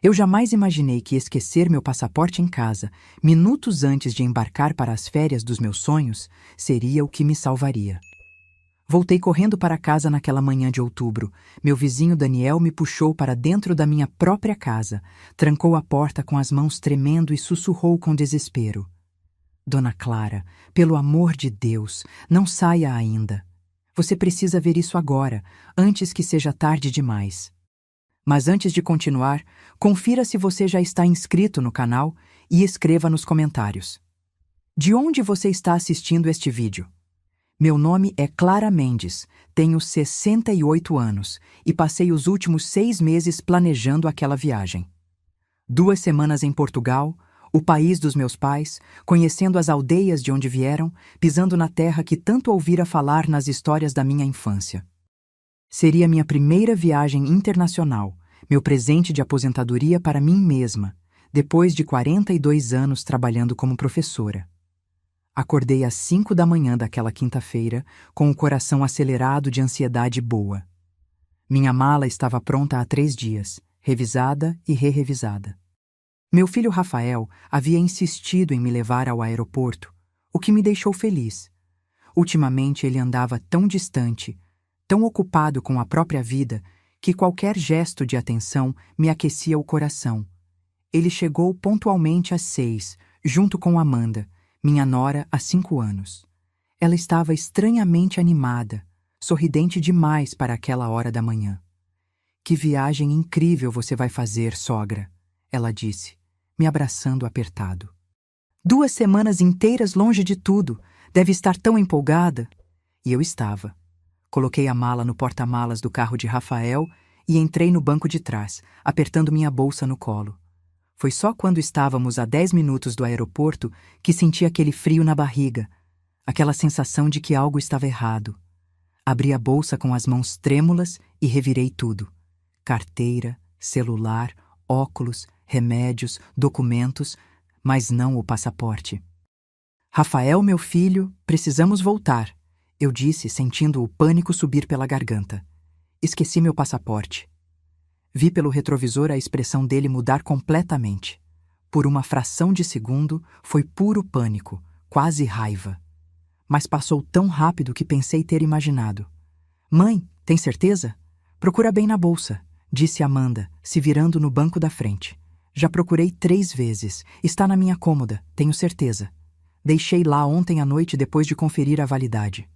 Eu jamais imaginei que esquecer meu passaporte em casa, minutos antes de embarcar para as férias dos meus sonhos, seria o que me salvaria. Voltei correndo para casa naquela manhã de outubro. Meu vizinho Daniel me puxou para dentro da minha própria casa, trancou a porta com as mãos tremendo e sussurrou com desespero: Dona Clara, pelo amor de Deus, não saia ainda. Você precisa ver isso agora, antes que seja tarde demais. Mas antes de continuar, confira se você já está inscrito no canal e escreva nos comentários. De onde você está assistindo este vídeo? Meu nome é Clara Mendes, tenho 68 anos e passei os últimos 6 meses planejando aquela viagem. 2 semanas em Portugal, o país dos meus pais, conhecendo as aldeias de onde vieram, pisando na terra que tanto ouvira falar nas histórias da minha infância. Seria minha primeira viagem internacional, meu presente de aposentadoria para mim mesma, depois de 42 anos trabalhando como professora. Acordei às 5 da manhã daquela quinta-feira, com o coração acelerado de ansiedade boa. Minha mala estava pronta há 3 dias, revisada e re-revisada. Meu filho Rafael havia insistido em me levar ao aeroporto, o que me deixou feliz. Ultimamente ele andava tão distante, tão ocupado com a própria vida, que qualquer gesto de atenção me aquecia o coração. Ele chegou pontualmente às 6, junto com Amanda, minha nora há 5 anos. Ela estava estranhamente animada, sorridente demais para aquela hora da manhã. Que viagem incrível você vai fazer, sogra, ela disse, me abraçando apertado. 2 semanas inteiras longe de tudo, deve estar tão empolgada. E eu estava. Coloquei a mala no porta-malas do carro de Rafael e entrei no banco de trás, apertando minha bolsa no colo. Foi só quando estávamos a 10 minutos do aeroporto que senti aquele frio na barriga, aquela sensação de que algo estava errado. Abri a bolsa com as mãos trêmulas e revirei tudo. Carteira, celular, óculos, remédios, documentos, mas não o passaporte. Rafael, meu filho, precisamos voltar, eu disse, sentindo o pânico subir pela garganta. Esqueci meu passaporte. Vi pelo retrovisor a expressão dele mudar completamente. Por uma fração de segundo, foi puro pânico, quase raiva. Mas passou tão rápido que pensei ter imaginado. Mãe, tem certeza? Procura bem na bolsa, disse Amanda, se virando no banco da frente. Já procurei 3 vezes. Está na minha cômoda, tenho certeza. Deixei lá ontem à noite depois de conferir a validade.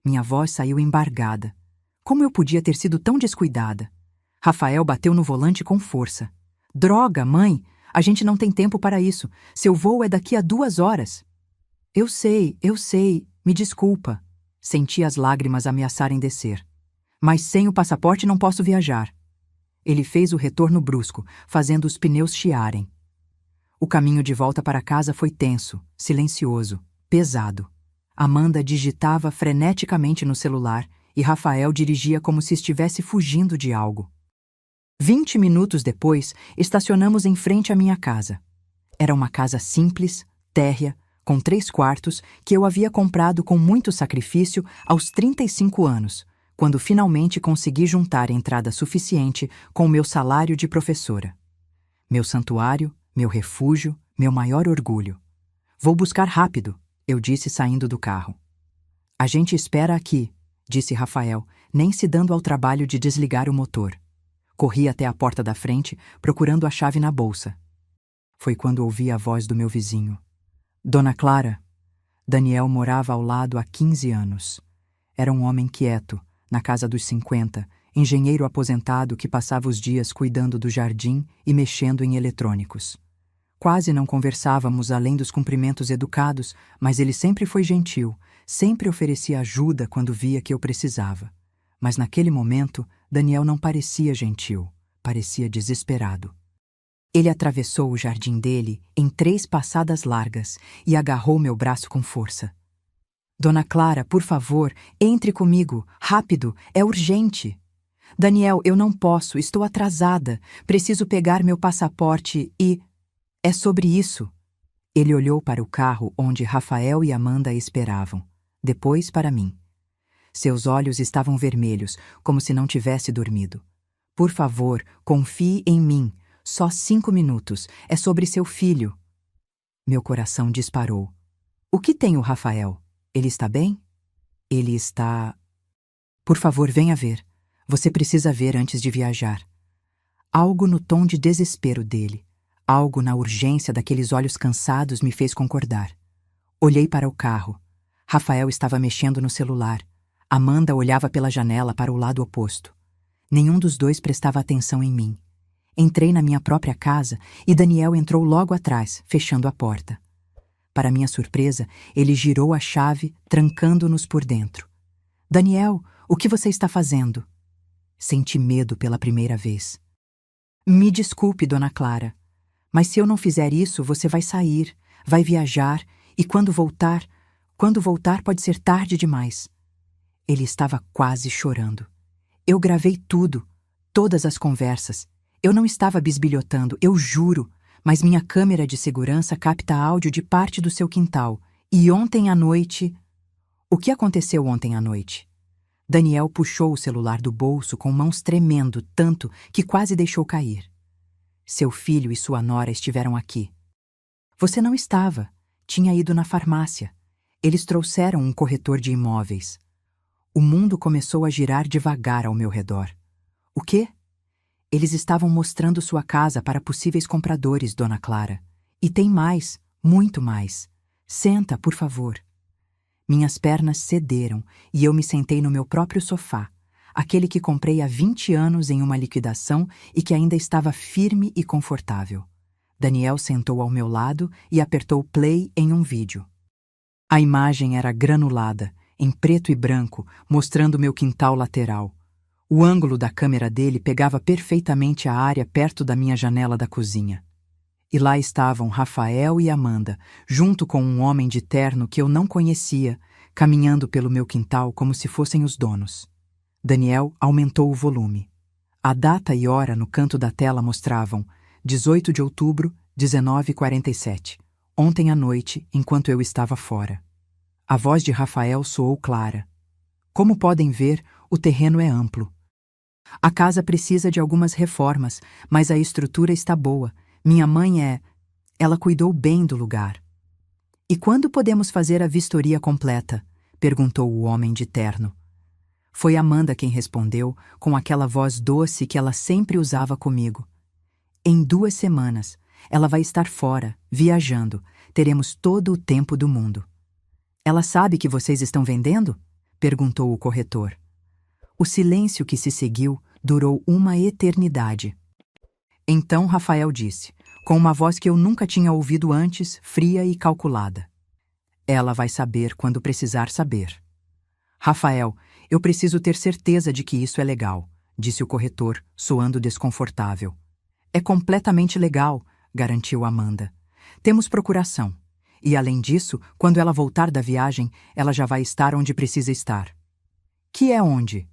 Minha voz saiu embargada. Como eu podia ter sido tão descuidada? Rafael bateu no volante com força. Droga, mãe! A gente não tem tempo para isso. Seu voo é daqui a 2 horas. Eu sei, me desculpa. Senti as lágrimas ameaçarem descer. Mas sem o passaporte não posso viajar. Ele fez o retorno brusco, fazendo os pneus chiarem. O caminho de volta para casa foi tenso, silencioso, pesado. Amanda digitava freneticamente no celular e Rafael dirigia como se estivesse fugindo de algo. 20 minutos depois, estacionamos em frente à minha casa. Era uma casa simples, térrea, com 3 quartos, que eu havia comprado com muito sacrifício aos 35 anos, quando finalmente consegui juntar entrada suficiente com o meu salário de professora. Meu santuário, meu refúgio, meu maior orgulho. Vou buscar rápido, eu disse saindo do carro. A gente espera aqui, disse Rafael, nem se dando ao trabalho de desligar o motor. Corri até a porta da frente, procurando a chave na bolsa. Foi quando ouvi a voz do meu vizinho. Dona Clara. Daniel morava ao lado há 15 anos. Era um homem quieto, na casa dos 50, engenheiro aposentado que passava os dias cuidando do jardim e mexendo em eletrônicos. Quase não conversávamos além dos cumprimentos educados, mas ele sempre foi gentil, sempre oferecia ajuda quando via que eu precisava. Mas naquele momento, Daniel não parecia gentil, parecia desesperado. Ele atravessou o jardim dele em 3 passadas largas e agarrou meu braço com força. Dona Clara, por favor, entre comigo, rápido, é urgente. Daniel, eu não posso, estou atrasada, preciso pegar meu passaporte e... É sobre isso. Ele olhou para o carro onde Rafael e Amanda esperavam, depois para mim. Seus olhos estavam vermelhos, como se não tivesse dormido. Por favor, confie em mim. Só 5 minutos. É sobre seu filho. Meu coração disparou. O que tem o Rafael? Ele está bem? Ele está... Por favor, venha ver. Você precisa ver antes de viajar. Algo no tom de desespero dele, algo na urgência daqueles olhos cansados me fez concordar. Olhei para o carro. Rafael estava mexendo no celular. Amanda olhava pela janela para o lado oposto. Nenhum dos dois prestava atenção em mim. Entrei na minha própria casa e Daniel entrou logo atrás, fechando a porta. Para minha surpresa, ele girou a chave, trancando-nos por dentro. Daniel, o que você está fazendo? Senti medo pela primeira vez. Me desculpe, Dona Clara, mas se eu não fizer isso, você vai sair, vai viajar e quando voltar pode ser tarde demais. Ele estava quase chorando. Eu gravei tudo, todas as conversas. Eu não estava bisbilhotando, eu juro, mas minha câmera de segurança capta áudio de parte do seu quintal. E ontem à noite... O que aconteceu ontem à noite? Daniel puxou o celular do bolso com mãos tremendo tanto que quase deixou cair. Seu filho e sua nora estiveram aqui. Você não estava. Tinha ido na farmácia. Eles trouxeram um corretor de imóveis. O mundo começou a girar devagar ao meu redor. O quê? Eles estavam mostrando sua casa para possíveis compradores, Dona Clara. E tem mais, muito mais. Senta, por favor. Minhas pernas cederam e eu me sentei no meu próprio sofá, aquele que comprei há 20 anos em uma liquidação e que ainda estava firme e confortável. Daniel sentou ao meu lado e apertou play em um vídeo. A imagem era granulada, em preto e branco, mostrando meu quintal lateral. O ângulo da câmera dele pegava perfeitamente a área perto da minha janela da cozinha. E lá estavam Rafael e Amanda, junto com um homem de terno que eu não conhecia, caminhando pelo meu quintal como se fossem os donos. Daniel aumentou o volume. A data e hora no canto da tela mostravam 18 de outubro, 19h47, ontem à noite, enquanto eu estava fora. A voz de Rafael soou clara. Como podem ver, o terreno é amplo. A casa precisa de algumas reformas, mas a estrutura está boa. Minha mãe Ela cuidou bem do lugar. E quando podemos fazer a vistoria completa? Perguntou o homem de terno. Foi Amanda quem respondeu, com aquela voz doce que ela sempre usava comigo. Em 2 semanas, ela vai estar fora, viajando. Teremos todo o tempo do mundo. Ela sabe que vocês estão vendendo? Perguntou o corretor. O silêncio que se seguiu durou uma eternidade. Então Rafael disse, com uma voz que eu nunca tinha ouvido antes, fria e calculada. Ela vai saber quando precisar saber. Rafael, eu preciso ter certeza de que isso é legal, disse o corretor, soando desconfortável. É completamente legal, garantiu Amanda. Temos procuração. E além disso, quando ela voltar da viagem, ela já vai estar onde precisa estar. Que é onde?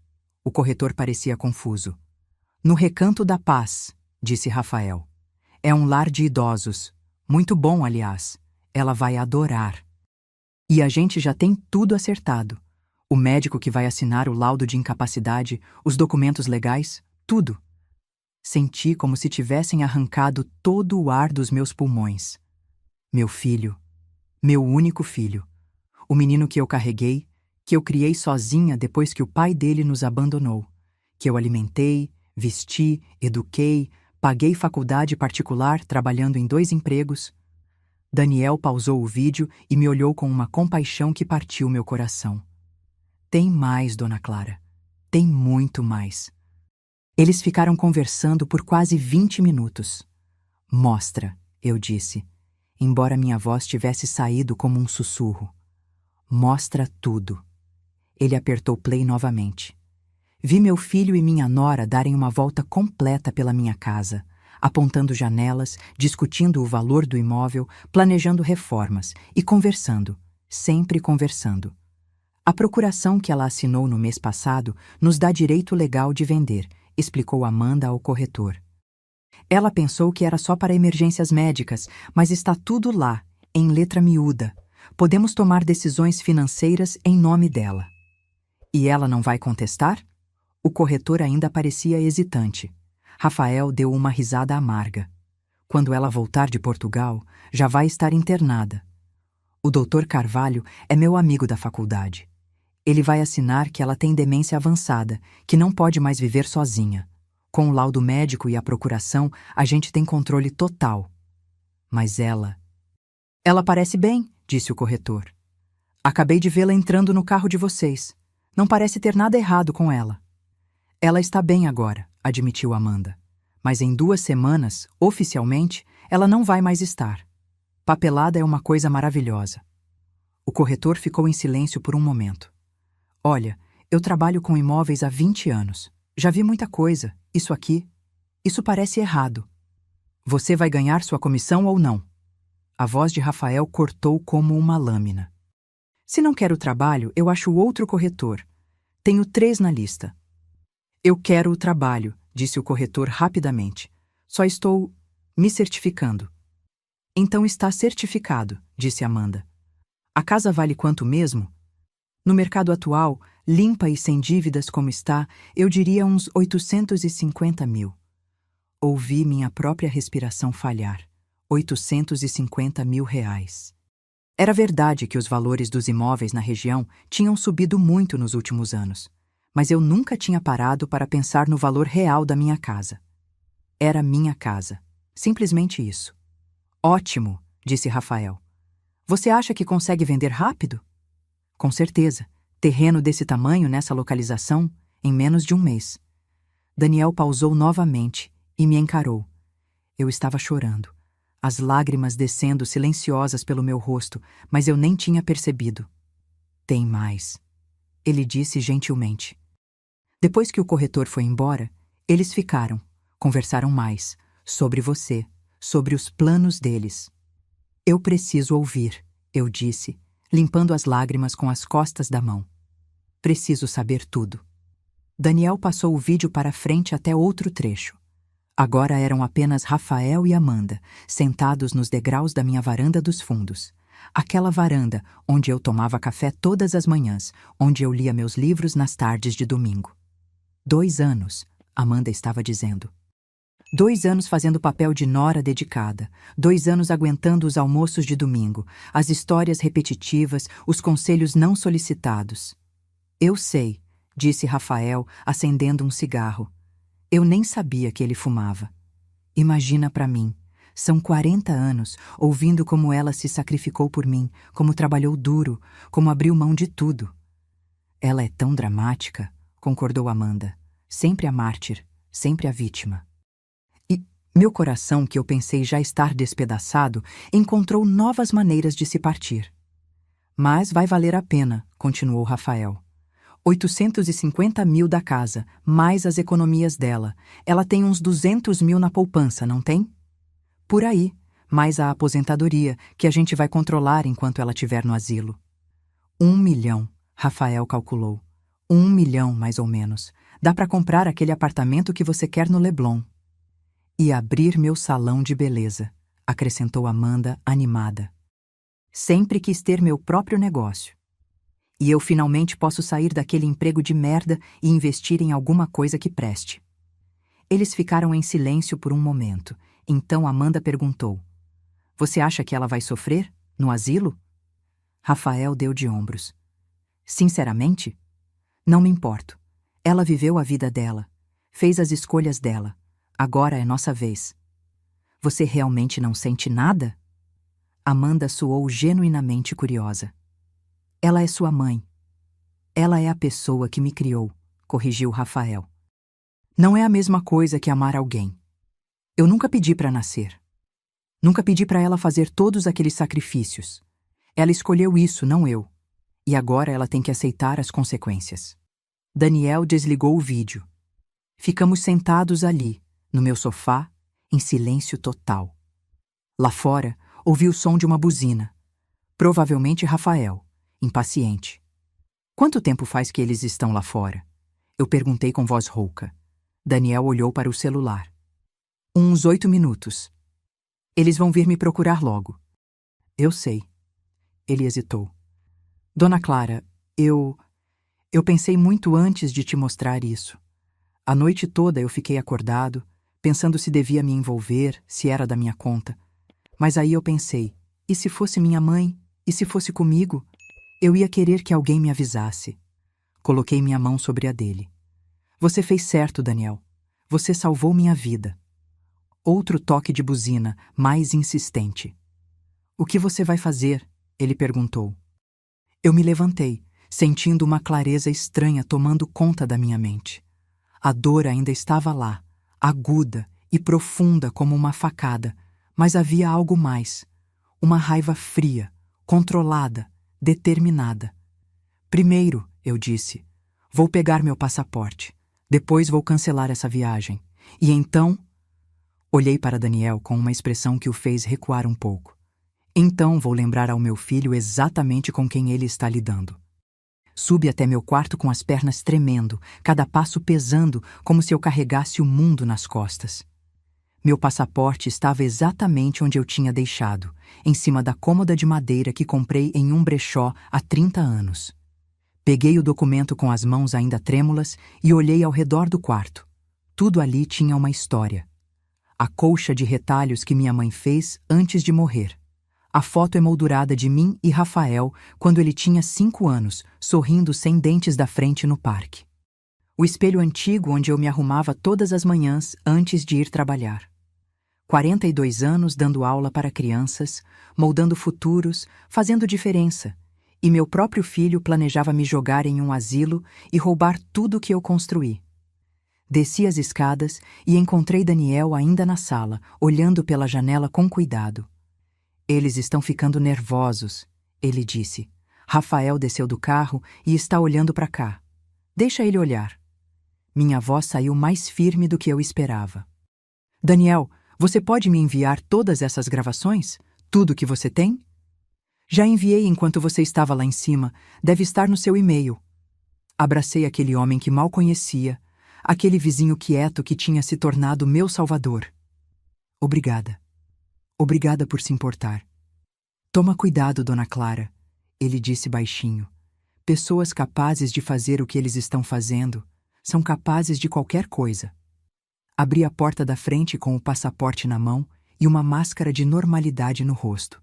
O corretor parecia confuso. No Recanto da Paz, disse Rafael. É um lar de idosos. Muito bom, aliás. Ela vai adorar. E a gente já tem tudo acertado. O médico que vai assinar o laudo de incapacidade, os documentos legais, tudo. Senti como se tivessem arrancado todo o ar dos meus pulmões. Meu filho. Meu único filho. O menino que eu carreguei, que eu criei sozinha depois que o pai dele nos abandonou. Que eu alimentei, vesti, eduquei, paguei faculdade particular trabalhando em 2 empregos. Daniel pausou o vídeo e me olhou com uma compaixão que partiu meu coração. Tem mais, Dona Clara. Tem muito mais. Eles ficaram conversando por quase 20 minutos. Mostra, eu disse, embora minha voz tivesse saído como um sussurro. Mostra tudo. Ele apertou play novamente. Vi meu filho e minha nora darem uma volta completa pela minha casa, apontando janelas, discutindo o valor do imóvel, planejando reformas e conversando, sempre conversando. A procuração que ela assinou no mês passado nos dá direito legal de vender, explicou Amanda ao corretor. Ela pensou que era só para emergências médicas, mas está tudo lá, em letra miúda. Podemos tomar decisões financeiras em nome dela. E ela não vai contestar? O corretor ainda parecia hesitante. Rafael deu uma risada amarga. Quando ela voltar de Portugal, já vai estar internada. O Dr. Carvalho é meu amigo da faculdade. Ele vai assinar que ela tem demência avançada, que não pode mais viver sozinha. Com o laudo médico e a procuração, a gente tem controle total. Mas ela... Ela parece bem, disse o corretor. Acabei de vê-la entrando no carro de vocês. Não parece ter nada errado com ela. Ela está bem agora, admitiu Amanda. Mas em 2 semanas, oficialmente, ela não vai mais estar. Papelada é uma coisa maravilhosa. O corretor ficou em silêncio por um momento. Olha, eu trabalho com imóveis há 20 anos. Já vi muita coisa. Isso parece errado. Você vai ganhar sua comissão ou não? A voz de Rafael cortou como uma lâmina. Se não quer o trabalho, eu acho outro corretor. Tenho 3 na lista. Eu quero o trabalho, disse o corretor rapidamente. Só estou me certificando. Então está certificado, disse Amanda. A casa vale quanto mesmo? No mercado atual, limpa e sem dívidas como está, eu diria uns 850 mil. Ouvi minha própria respiração falhar. 850 mil reais. Era verdade que os valores dos imóveis na região tinham subido muito nos últimos anos, mas eu nunca tinha parado para pensar no valor real da minha casa. Era minha casa. Simplesmente isso. Ótimo, disse Rafael. Você acha que consegue vender rápido? Com certeza. Terreno desse tamanho nessa localização, em menos de 1 mês. Daniel pausou novamente e me encarou. Eu estava chorando, as lágrimas descendo silenciosas pelo meu rosto, mas eu nem tinha percebido. Tem mais, ele disse gentilmente. Depois que o corretor foi embora, eles ficaram, conversaram mais, sobre você, sobre os planos deles. Eu preciso ouvir, eu disse, limpando as lágrimas com as costas da mão. Preciso saber tudo. Daniel passou o vídeo para frente até outro trecho. Agora eram apenas Rafael e Amanda, sentados nos degraus da minha varanda dos fundos. Aquela varanda onde eu tomava café todas as manhãs, onde eu lia meus livros nas tardes de domingo. 2 anos, Amanda estava dizendo. 2 anos fazendo papel de nora dedicada, 2 anos aguentando os almoços de domingo, as histórias repetitivas, os conselhos não solicitados. Eu sei, disse Rafael, acendendo um cigarro. Eu nem sabia que ele fumava. Imagina para mim, são 40 anos ouvindo como ela se sacrificou por mim, como trabalhou duro, como abriu mão de tudo. Ela é tão dramática, concordou Amanda. Sempre a mártir, sempre a vítima. E meu coração, que eu pensei já estar despedaçado, encontrou novas maneiras de se partir. Mas vai valer a pena, continuou Rafael. 850 mil da casa, mais as economias dela. Ela tem uns 200 mil na poupança, não tem? Por aí, mais a aposentadoria, que a gente vai controlar enquanto ela estiver no asilo. 1 milhão, Rafael calculou. 1 milhão, mais ou menos. Dá para comprar aquele apartamento que você quer no Leblon. E abrir meu salão de beleza, acrescentou Amanda, animada. Sempre quis ter meu próprio negócio. E eu finalmente posso sair daquele emprego de merda e investir em alguma coisa que preste. Eles ficaram em silêncio por um momento. Então Amanda perguntou. Você acha que ela vai sofrer? No asilo? Rafael deu de ombros. Sinceramente? Não me importo. Ela viveu a vida dela. Fez as escolhas dela. Agora é nossa vez. Você realmente não sente nada? Amanda soou genuinamente curiosa. Ela é sua mãe. Ela é a pessoa que me criou, corrigiu Rafael. Não é a mesma coisa que amar alguém. Eu nunca pedi para nascer. Nunca pedi para ela fazer todos aqueles sacrifícios. Ela escolheu isso, não eu. E agora ela tem que aceitar as consequências. Daniel desligou o vídeo. Ficamos sentados ali, no meu sofá, em silêncio total. Lá fora, ouvi o som de uma buzina. Provavelmente Rafael. Impaciente. Quanto tempo faz que eles estão lá fora? Eu perguntei com voz rouca. Daniel olhou para o celular. Uns 8 minutos. Eles vão vir me procurar logo. Eu sei. Ele hesitou. Dona Clara, eu pensei muito antes de te mostrar isso. A noite toda eu fiquei acordado, pensando se devia me envolver, se era da minha conta. Mas aí eu pensei, e se fosse minha mãe? E se fosse comigo? Eu ia querer que alguém me avisasse. Coloquei minha mão sobre a dele. Você fez certo, Daniel. Você salvou minha vida. Outro toque de buzina, mais insistente. O que você vai fazer? Ele perguntou. Eu me levantei, sentindo uma clareza estranha tomando conta da minha mente. A dor ainda estava lá, aguda e profunda como uma facada, mas havia algo mais. Uma raiva fria, controlada, determinada. Primeiro, eu disse, vou pegar meu passaporte. Depois vou cancelar essa viagem. E então... Olhei para Daniel com uma expressão que o fez recuar um pouco. Então vou lembrar ao meu filho exatamente com quem ele está lidando. Subi até meu quarto com as pernas tremendo, cada passo pesando como se eu carregasse o mundo nas costas. Meu passaporte estava exatamente onde eu tinha deixado, em cima da cômoda de madeira que comprei em um brechó há 30 anos. Peguei o documento com as mãos ainda trêmulas e olhei ao redor do quarto. Tudo ali tinha uma história. A colcha de retalhos que minha mãe fez antes de morrer. A foto emoldurada de mim e Rafael quando ele tinha 5 anos, sorrindo sem dentes da frente no parque. O espelho antigo onde eu me arrumava todas as manhãs antes de ir trabalhar. 42 anos dando aula para crianças, moldando futuros, fazendo diferença. E meu próprio filho planejava me jogar em um asilo e roubar tudo que eu construí. Desci as escadas e encontrei Daniel ainda na sala, olhando pela janela com cuidado. Eles estão ficando nervosos, ele disse. Rafael desceu do carro e está olhando para cá. Deixa ele olhar. Minha voz saiu mais firme do que eu esperava. Daniel, você pode me enviar todas essas gravações? Tudo que você tem? Já enviei enquanto você estava lá em cima. Deve estar no seu e-mail. Abracei aquele homem que mal conhecia, aquele vizinho quieto que tinha se tornado meu salvador. Obrigada. Obrigada por se importar. Toma cuidado, Dona Clara, ele disse baixinho. Pessoas capazes de fazer o que eles estão fazendo são capazes de qualquer coisa. Abri a porta da frente com o passaporte na mão e uma máscara de normalidade no rosto.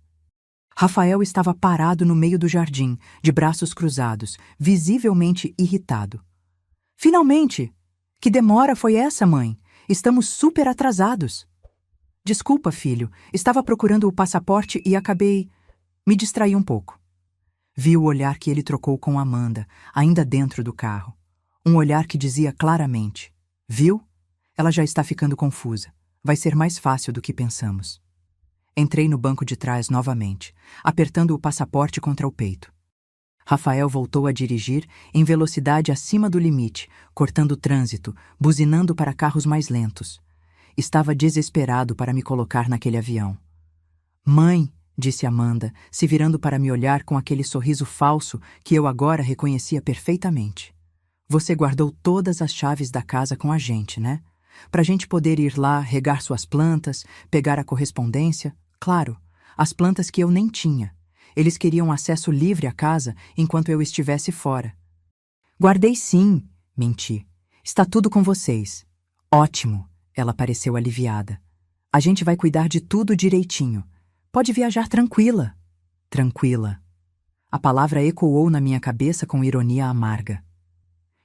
Rafael estava parado no meio do jardim, de braços cruzados, visivelmente irritado. Finalmente! Que demora foi essa, mãe? Estamos super atrasados. Desculpa, filho. Estava procurando o passaporte e acabei... Me distraí um pouco. Vi o olhar que ele trocou com Amanda, ainda dentro do carro. Um olhar que dizia claramente: viu? Ela já está ficando confusa. Vai ser mais fácil do que pensamos. Entrei no banco de trás novamente, apertando o passaporte contra o peito. Rafael voltou a dirigir em velocidade acima do limite, cortando o trânsito, buzinando para carros mais lentos. Estava desesperado para me colocar naquele avião. Mãe, disse Amanda, se virando para me olhar com aquele sorriso falso que eu agora reconhecia perfeitamente. Você guardou todas as chaves da casa com a gente, né? Pra gente poder ir lá, regar suas plantas, pegar a correspondência. Claro, as plantas que eu nem tinha. Eles queriam acesso livre à casa enquanto eu estivesse fora. Guardei sim, menti. Está tudo com vocês. Ótimo, ela pareceu aliviada. A gente vai cuidar de tudo direitinho. Pode viajar tranquila. Tranquila. A palavra ecoou na minha cabeça com ironia amarga.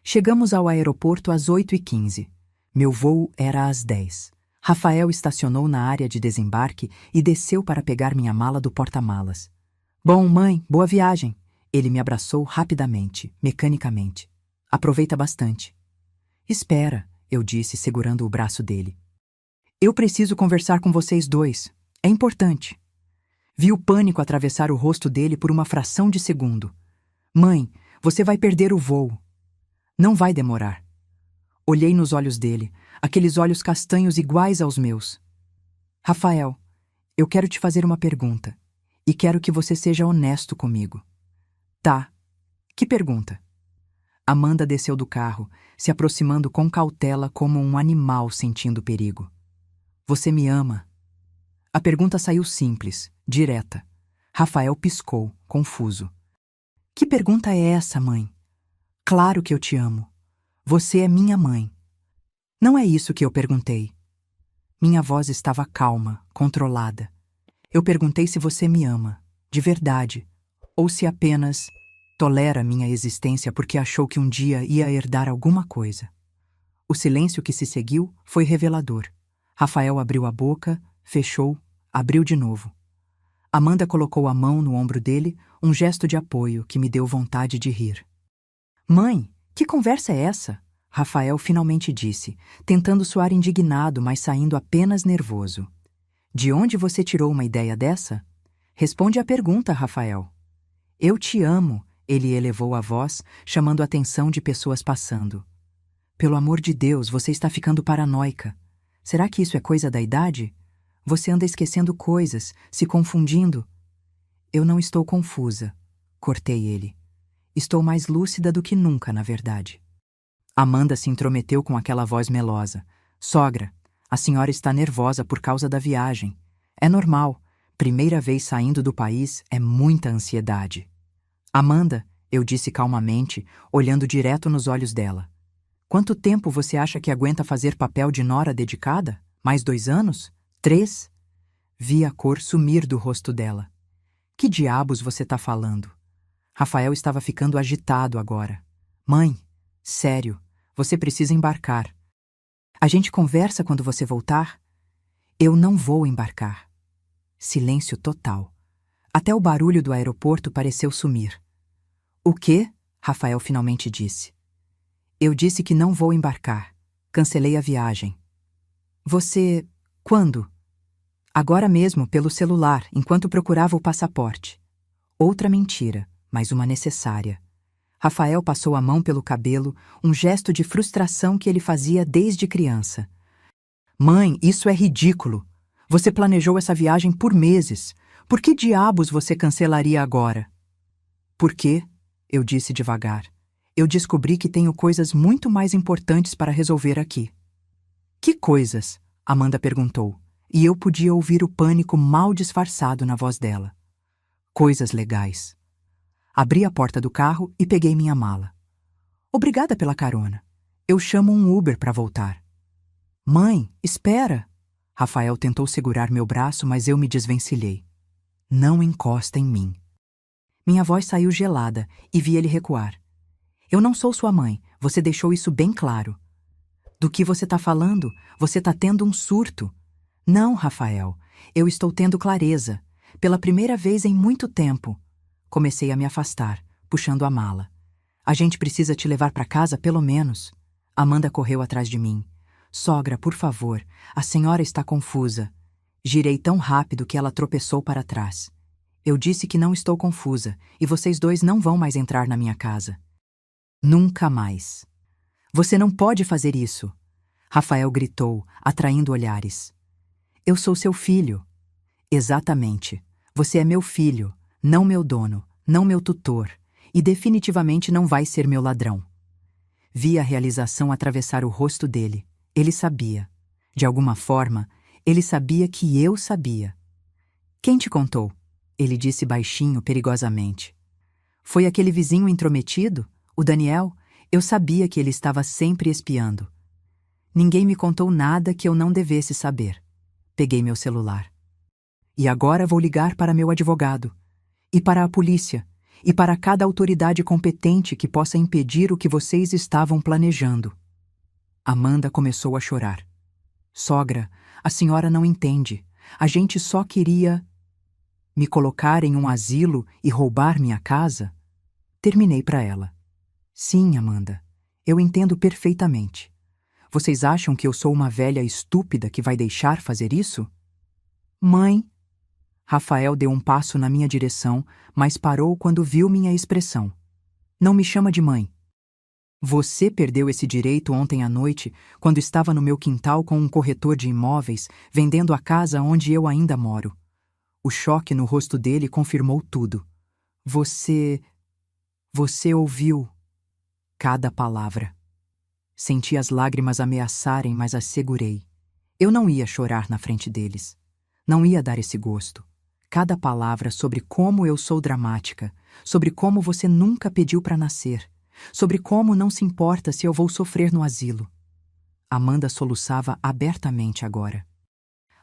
Chegamos ao aeroporto às 8h15. Meu voo era às 10. Rafael estacionou na área de desembarque e desceu para pegar minha mala do porta-malas. Bom, mãe, boa viagem. Ele me abraçou rapidamente, mecanicamente. Aproveita bastante. Espera, eu disse, segurando o braço dele. Eu preciso conversar com vocês dois. É importante. Vi o pânico atravessar o rosto dele por uma fração de segundo. Mãe, você vai perder o voo. Não vai demorar. Olhei nos olhos dele, aqueles olhos castanhos iguais aos meus. Rafael, eu quero te fazer uma pergunta. E quero que você seja honesto comigo. Tá. Que pergunta? Amanda desceu do carro, se aproximando com cautela como um animal sentindo perigo. Você me ama? A pergunta saiu simples, direta. Rafael piscou, confuso. Que pergunta é essa, mãe? Claro que eu te amo. Você é minha mãe. Não é isso que eu perguntei. Minha voz estava calma, controlada. Eu perguntei se você me ama, de verdade, ou se apenas tolera minha existência porque achou que um dia ia herdar alguma coisa. O silêncio que se seguiu foi revelador. Rafael abriu a boca, fechou, abriu de novo. Amanda colocou a mão no ombro dele, um gesto de apoio que me deu vontade de rir. Mãe, que conversa é essa? Rafael finalmente disse, tentando soar indignado, mas saindo apenas nervoso. De onde você tirou uma ideia dessa? Responde à pergunta, Rafael. Eu te amo, ele elevou a voz, chamando a atenção de pessoas passando. Pelo amor de Deus, você está ficando paranoica. Será que isso é coisa da idade? Você anda esquecendo coisas, se confundindo. Eu não estou confusa, cortei ele. Estou mais lúcida do que nunca, na verdade. Amanda se intrometeu com aquela voz melosa. Sogra, a senhora está nervosa por causa da viagem. É normal. Primeira vez saindo do país é muita ansiedade. Amanda, eu disse calmamente, olhando direto nos olhos dela. Quanto tempo você acha que aguenta fazer papel de nora dedicada? Mais 2 anos? 3? Vi a cor sumir do rosto dela. Que diabos você tá falando? Rafael estava ficando agitado agora. Mãe, sério, você precisa embarcar. A gente conversa quando você voltar? Eu não vou embarcar. Silêncio total. Até o barulho do aeroporto pareceu sumir. O quê? Rafael finalmente disse. Eu disse que não vou embarcar. Cancelei a viagem. Você... quando? Agora mesmo, pelo celular, enquanto procurava o passaporte. Outra mentira, mas uma necessária. Rafael passou a mão pelo cabelo, um gesto de frustração que ele fazia desde criança. Mãe, isso é ridículo. Você planejou essa viagem por meses. Por que diabos você cancelaria agora? Por quê? Eu disse devagar. Eu descobri que tenho coisas muito mais importantes para resolver aqui. Que coisas? Amanda perguntou, e eu podia ouvir o pânico mal disfarçado na voz dela. Coisas legais. Abri a porta do carro e peguei minha mala. Obrigada pela carona. Eu chamo um Uber para voltar. Mãe, espera! Rafael tentou segurar meu braço, mas eu me desvencilhei. Não encosta em mim. Minha voz saiu gelada e vi ele recuar. Eu não sou sua mãe, você deixou isso bem claro. Do que você está falando? Você está tendo um surto. Não, Rafael, eu estou tendo clareza. Pela primeira vez em muito tempo. Comecei a me afastar, puxando a mala. A gente precisa te levar para casa, pelo menos. Amanda correu atrás de mim. Sogra, por favor, a senhora está confusa. Girei tão rápido que ela tropeçou para trás. Eu disse que não estou confusa, e vocês dois não vão mais entrar na minha casa. Nunca mais. Você não pode fazer isso. Rafael gritou, atraindo olhares. Eu sou seu filho. Exatamente. Você é meu filho, não meu dono, não meu tutor, e definitivamente não vai ser meu ladrão. Vi a realização atravessar o rosto dele. Ele sabia. De alguma forma, ele sabia que eu sabia. Quem te contou? Ele disse baixinho, perigosamente. Foi aquele vizinho intrometido? O Daniel? Eu sabia que ele estava sempre espiando. Ninguém me contou nada que eu não devesse saber. Peguei meu celular. E agora vou ligar para meu advogado. E para a polícia. E para cada autoridade competente que possa impedir o que vocês estavam planejando. Amanda começou a chorar. Sogra, a senhora não entende. A gente só queria... me colocar em um asilo e roubar minha casa? Terminei para ela. Sim, Amanda, eu entendo perfeitamente. Vocês acham que eu sou uma velha estúpida que vai deixar fazer isso? Mãe... Rafael deu um passo na minha direção, mas parou quando viu minha expressão. Não me chama de mãe. Você perdeu esse direito ontem à noite, quando estava no meu quintal com um corretor de imóveis, vendendo a casa onde eu ainda moro. O choque no rosto dele confirmou tudo. Você ouviu cada palavra. Senti as lágrimas ameaçarem, mas as segurei. Eu não ia chorar na frente deles. Não ia dar esse gosto. Cada palavra sobre como eu sou dramática, sobre como você nunca pediu para nascer, sobre como não se importa se eu vou sofrer no asilo. Amanda soluçava abertamente agora.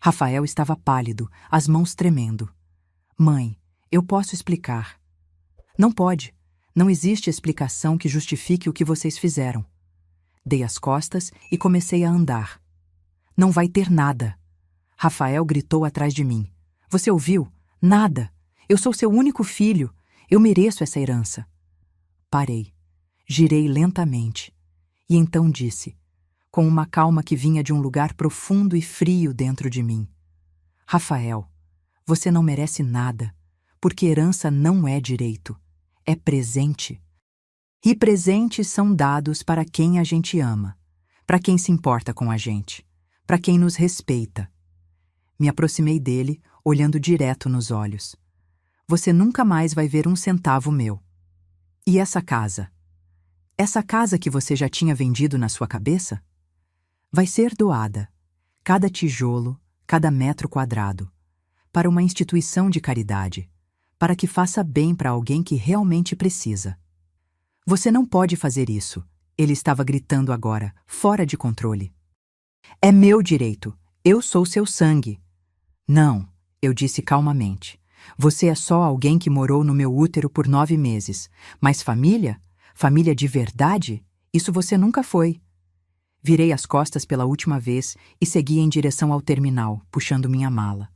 Rafael estava pálido, as mãos tremendo. Mãe, eu posso explicar. Não pode. Não existe explicação que justifique o que vocês fizeram. Dei as costas e comecei a andar. Não vai ter nada. Rafael gritou atrás de mim. Você ouviu? Nada. Eu sou seu único filho. Eu mereço essa herança. Parei. Girei lentamente. E então disse, com uma calma que vinha de um lugar profundo e frio dentro de mim. Rafael, você não merece nada, porque herança não é direito, é presente. E presentes são dados para quem a gente ama, para quem se importa com a gente, para quem nos respeita. Me aproximei dele, olhando direto nos olhos. Você nunca mais vai ver um centavo meu. E essa casa? Essa casa que você já tinha vendido na sua cabeça? Vai ser doada, cada tijolo, cada metro quadrado, para uma instituição de caridade, para que faça bem para alguém que realmente precisa. Você não pode fazer isso, ele estava gritando agora, fora de controle. É meu direito, eu sou seu sangue. Não, eu disse calmamente. Você é só alguém que morou no meu útero por 9 meses, mas família? Família de verdade? Isso você nunca foi. Virei as costas pela última vez e segui em direção ao terminal, puxando minha mala.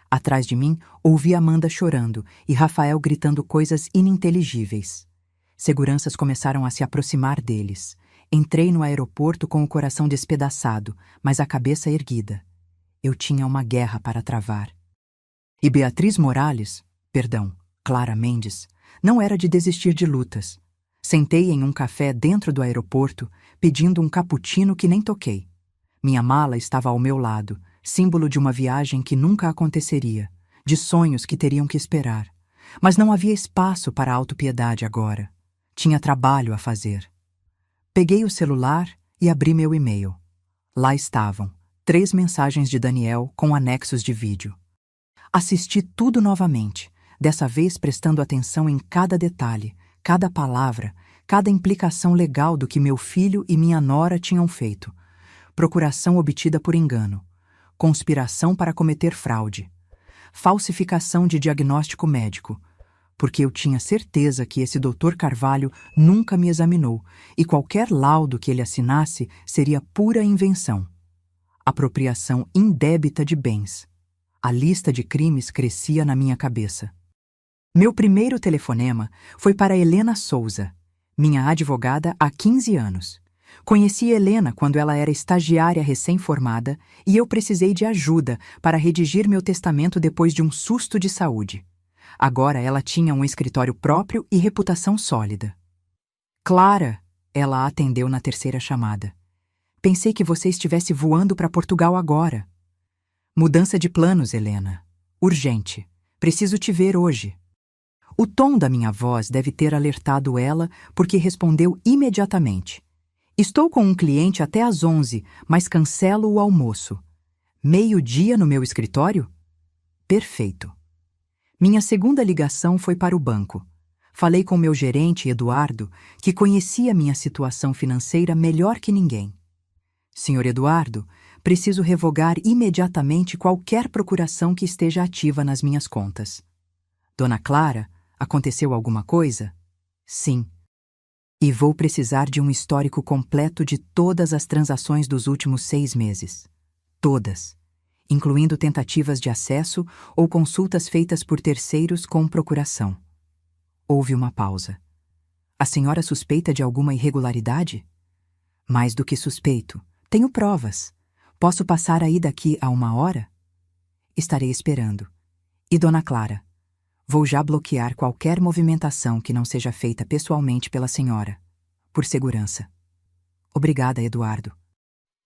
Atrás de mim, ouvi Amanda chorando e Rafael gritando coisas ininteligíveis. Seguranças começaram a se aproximar deles. Entrei no aeroporto com o coração despedaçado, mas a cabeça erguida. Eu tinha uma guerra para travar. E Beatriz Morales, Clara Mendes, não era de desistir de lutas. Sentei em um café dentro do aeroporto, pedindo um cappuccino que nem toquei. Minha mala estava ao meu lado, símbolo de uma viagem que nunca aconteceria, de sonhos que teriam que esperar. Mas não havia espaço para autopiedade agora. Tinha trabalho a fazer. Peguei o celular e abri meu e-mail. Lá estavam 3 mensagens de Daniel com anexos de vídeo. Assisti tudo novamente, dessa vez prestando atenção em cada detalhe, cada palavra, cada implicação legal do que meu filho e minha nora tinham feito. Procuração obtida por engano. Conspiração para cometer fraude. Falsificação de diagnóstico médico. Porque eu tinha certeza que esse Dr. Carvalho nunca me examinou e qualquer laudo que ele assinasse seria pura invenção. Apropriação indébita de bens. A lista de crimes crescia na minha cabeça. Meu primeiro telefonema foi para Helena Souza, minha advogada há 15 anos. Conheci Helena quando ela era estagiária recém-formada e eu precisei de ajuda para redigir meu testamento depois de um susto de saúde. Agora ela tinha um escritório próprio e reputação sólida. Clara, ela atendeu na terceira chamada. Pensei que você estivesse voando para Portugal agora. Mudança de planos, Helena. Urgente. Preciso te ver hoje. O tom da minha voz deve ter alertado ela, porque respondeu imediatamente. Estou com um cliente até às 11, mas cancelo o almoço. 12:00 no meu escritório? Perfeito. Minha segunda ligação foi para o banco. Falei com meu gerente, Eduardo, que conhecia minha situação financeira melhor que ninguém. Senhor Eduardo, preciso revogar imediatamente qualquer procuração que esteja ativa nas minhas contas. Dona Clara, aconteceu alguma coisa? Sim. E vou precisar de um histórico completo de todas as transações dos últimos 6 meses. Todas. Incluindo tentativas de acesso ou consultas feitas por terceiros com procuração. Houve uma pausa. A senhora suspeita de alguma irregularidade? Mais do que suspeito. Tenho provas. Posso passar aí daqui a 1 hora? Estarei esperando. E Dona Clara? Vou já bloquear qualquer movimentação que não seja feita pessoalmente pela senhora, por segurança. Obrigada, Eduardo.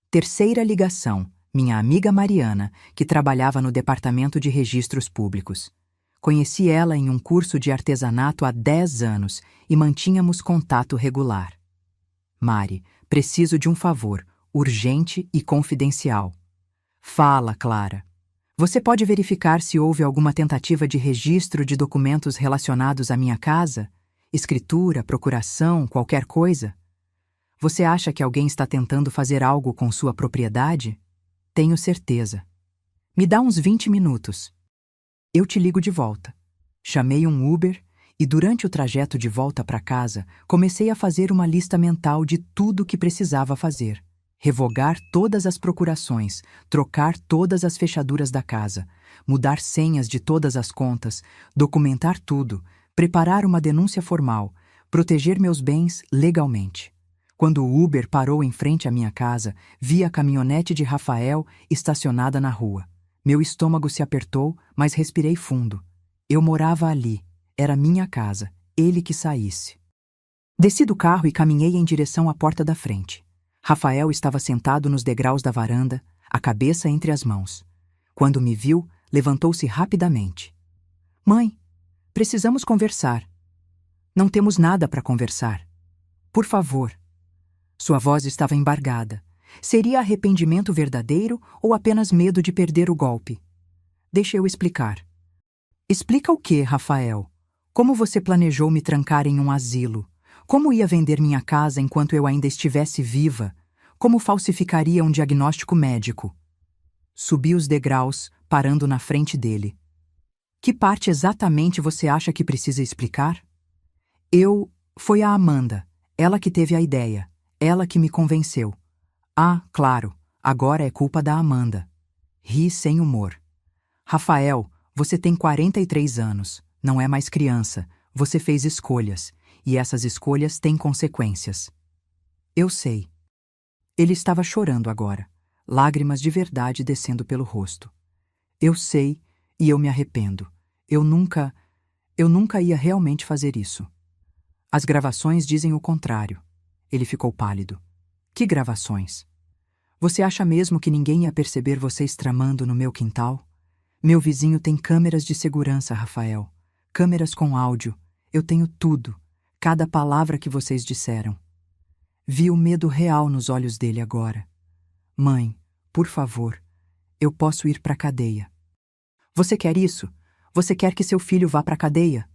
Terceira ligação, minha amiga Mariana, que trabalhava no Departamento de Registros Públicos. Conheci ela em um curso de artesanato há 10 anos e mantínhamos contato regular. Mari, preciso de um favor, urgente e confidencial. Fala, Clara. Você pode verificar se houve alguma tentativa de registro de documentos relacionados à minha casa? Escritura, procuração, qualquer coisa? Você acha que alguém está tentando fazer algo com sua propriedade? Tenho certeza. Me dá uns 20 minutos. Eu te ligo de volta. Chamei um Uber e, durante o trajeto de volta para casa, comecei a fazer uma lista mental de tudo o que precisava fazer. Revogar todas as procurações, trocar todas as fechaduras da casa, mudar senhas de todas as contas, documentar tudo, preparar uma denúncia formal, proteger meus bens legalmente. Quando o Uber parou em frente à minha casa, vi a caminhonete de Rafael estacionada na rua. Meu estômago se apertou, mas respirei fundo. Eu morava ali. Era minha casa. Ele que saísse. Desci do carro e caminhei em direção à porta da frente. Rafael estava sentado nos degraus da varanda, a cabeça entre as mãos. Quando me viu, levantou-se rapidamente. Mãe, precisamos conversar. Não temos nada para conversar. Por favor. Sua voz estava embargada. Seria arrependimento verdadeiro ou apenas medo de perder o golpe? Deixa eu explicar. Explica o quê, Rafael? Como você planejou me trancar em um asilo? Como ia vender minha casa enquanto eu ainda estivesse viva? Como falsificaria um diagnóstico médico? Subi os degraus, parando na frente dele. Que parte exatamente você acha que precisa explicar? Foi a Amanda. Ela que teve a ideia. Ela que me convenceu. Ah, claro, agora é culpa da Amanda. Ri sem humor. Rafael, você tem 43 anos. Não é mais criança. Você fez escolhas. E essas escolhas têm consequências. Eu sei. Ele estava chorando agora, lágrimas de verdade descendo pelo rosto. Eu sei e eu me arrependo. Eu nunca ia realmente fazer isso. As gravações dizem o contrário. Ele ficou pálido. Que gravações? Você acha mesmo que ninguém ia perceber vocês tramando no meu quintal? Meu vizinho tem câmeras de segurança, Rafael. Câmeras com áudio. Eu tenho tudo. Cada palavra que vocês disseram. Vi o medo real nos olhos dele agora. Mãe, por favor, eu posso ir para a cadeia. Você quer isso? Você quer que seu filho vá para a cadeia?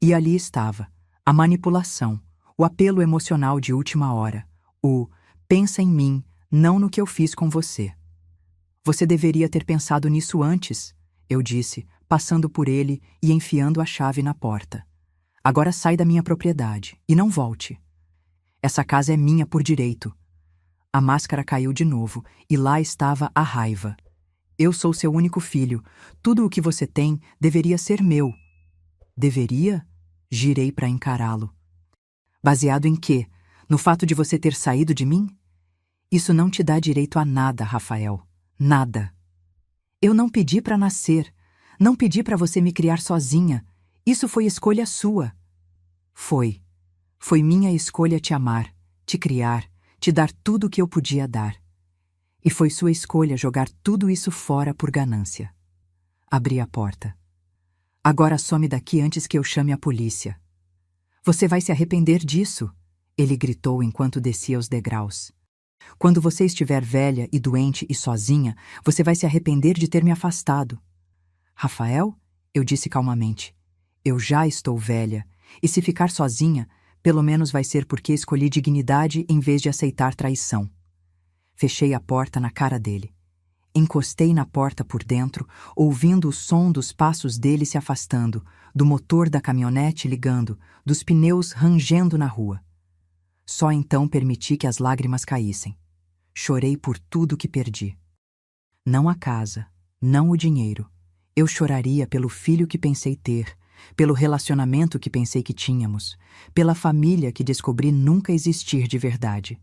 E ali estava, a manipulação, o apelo emocional de última hora, o pensa em mim, não no que eu fiz com você. Você deveria ter pensado nisso antes, eu disse, passando por ele e enfiando a chave na porta. Agora sai da minha propriedade e não volte. Essa casa é minha por direito. A máscara caiu de novo e lá estava a raiva. Eu sou seu único filho. Tudo o que você tem deveria ser meu. Deveria? Girei para encará-lo. Baseado em quê? No fato de você ter saído de mim? Isso não te dá direito a nada, Rafael. Nada. Eu não pedi para nascer. Não pedi para você me criar sozinha. Isso foi escolha sua. Foi. Foi minha escolha te amar, te criar, te dar tudo o que eu podia dar. E foi sua escolha jogar tudo isso fora por ganância. Abri a porta. Agora some daqui antes que eu chame a polícia. Você vai se arrepender disso, ele gritou enquanto descia os degraus. Quando você estiver velha e doente e sozinha, você vai se arrepender de ter me afastado. Rafael, eu disse calmamente, eu já estou velha, e se ficar sozinha, pelo menos vai ser porque escolhi dignidade em vez de aceitar traição. Fechei a porta na cara dele. Encostei na porta por dentro, ouvindo o som dos passos dele se afastando, do motor da caminhonete ligando, dos pneus rangendo na rua. Só então permiti que as lágrimas caíssem. Chorei por tudo que perdi. Não a casa, não o dinheiro. Eu choraria pelo filho que pensei ter, pelo relacionamento que pensei que tínhamos, pela família que descobri nunca existir de verdade.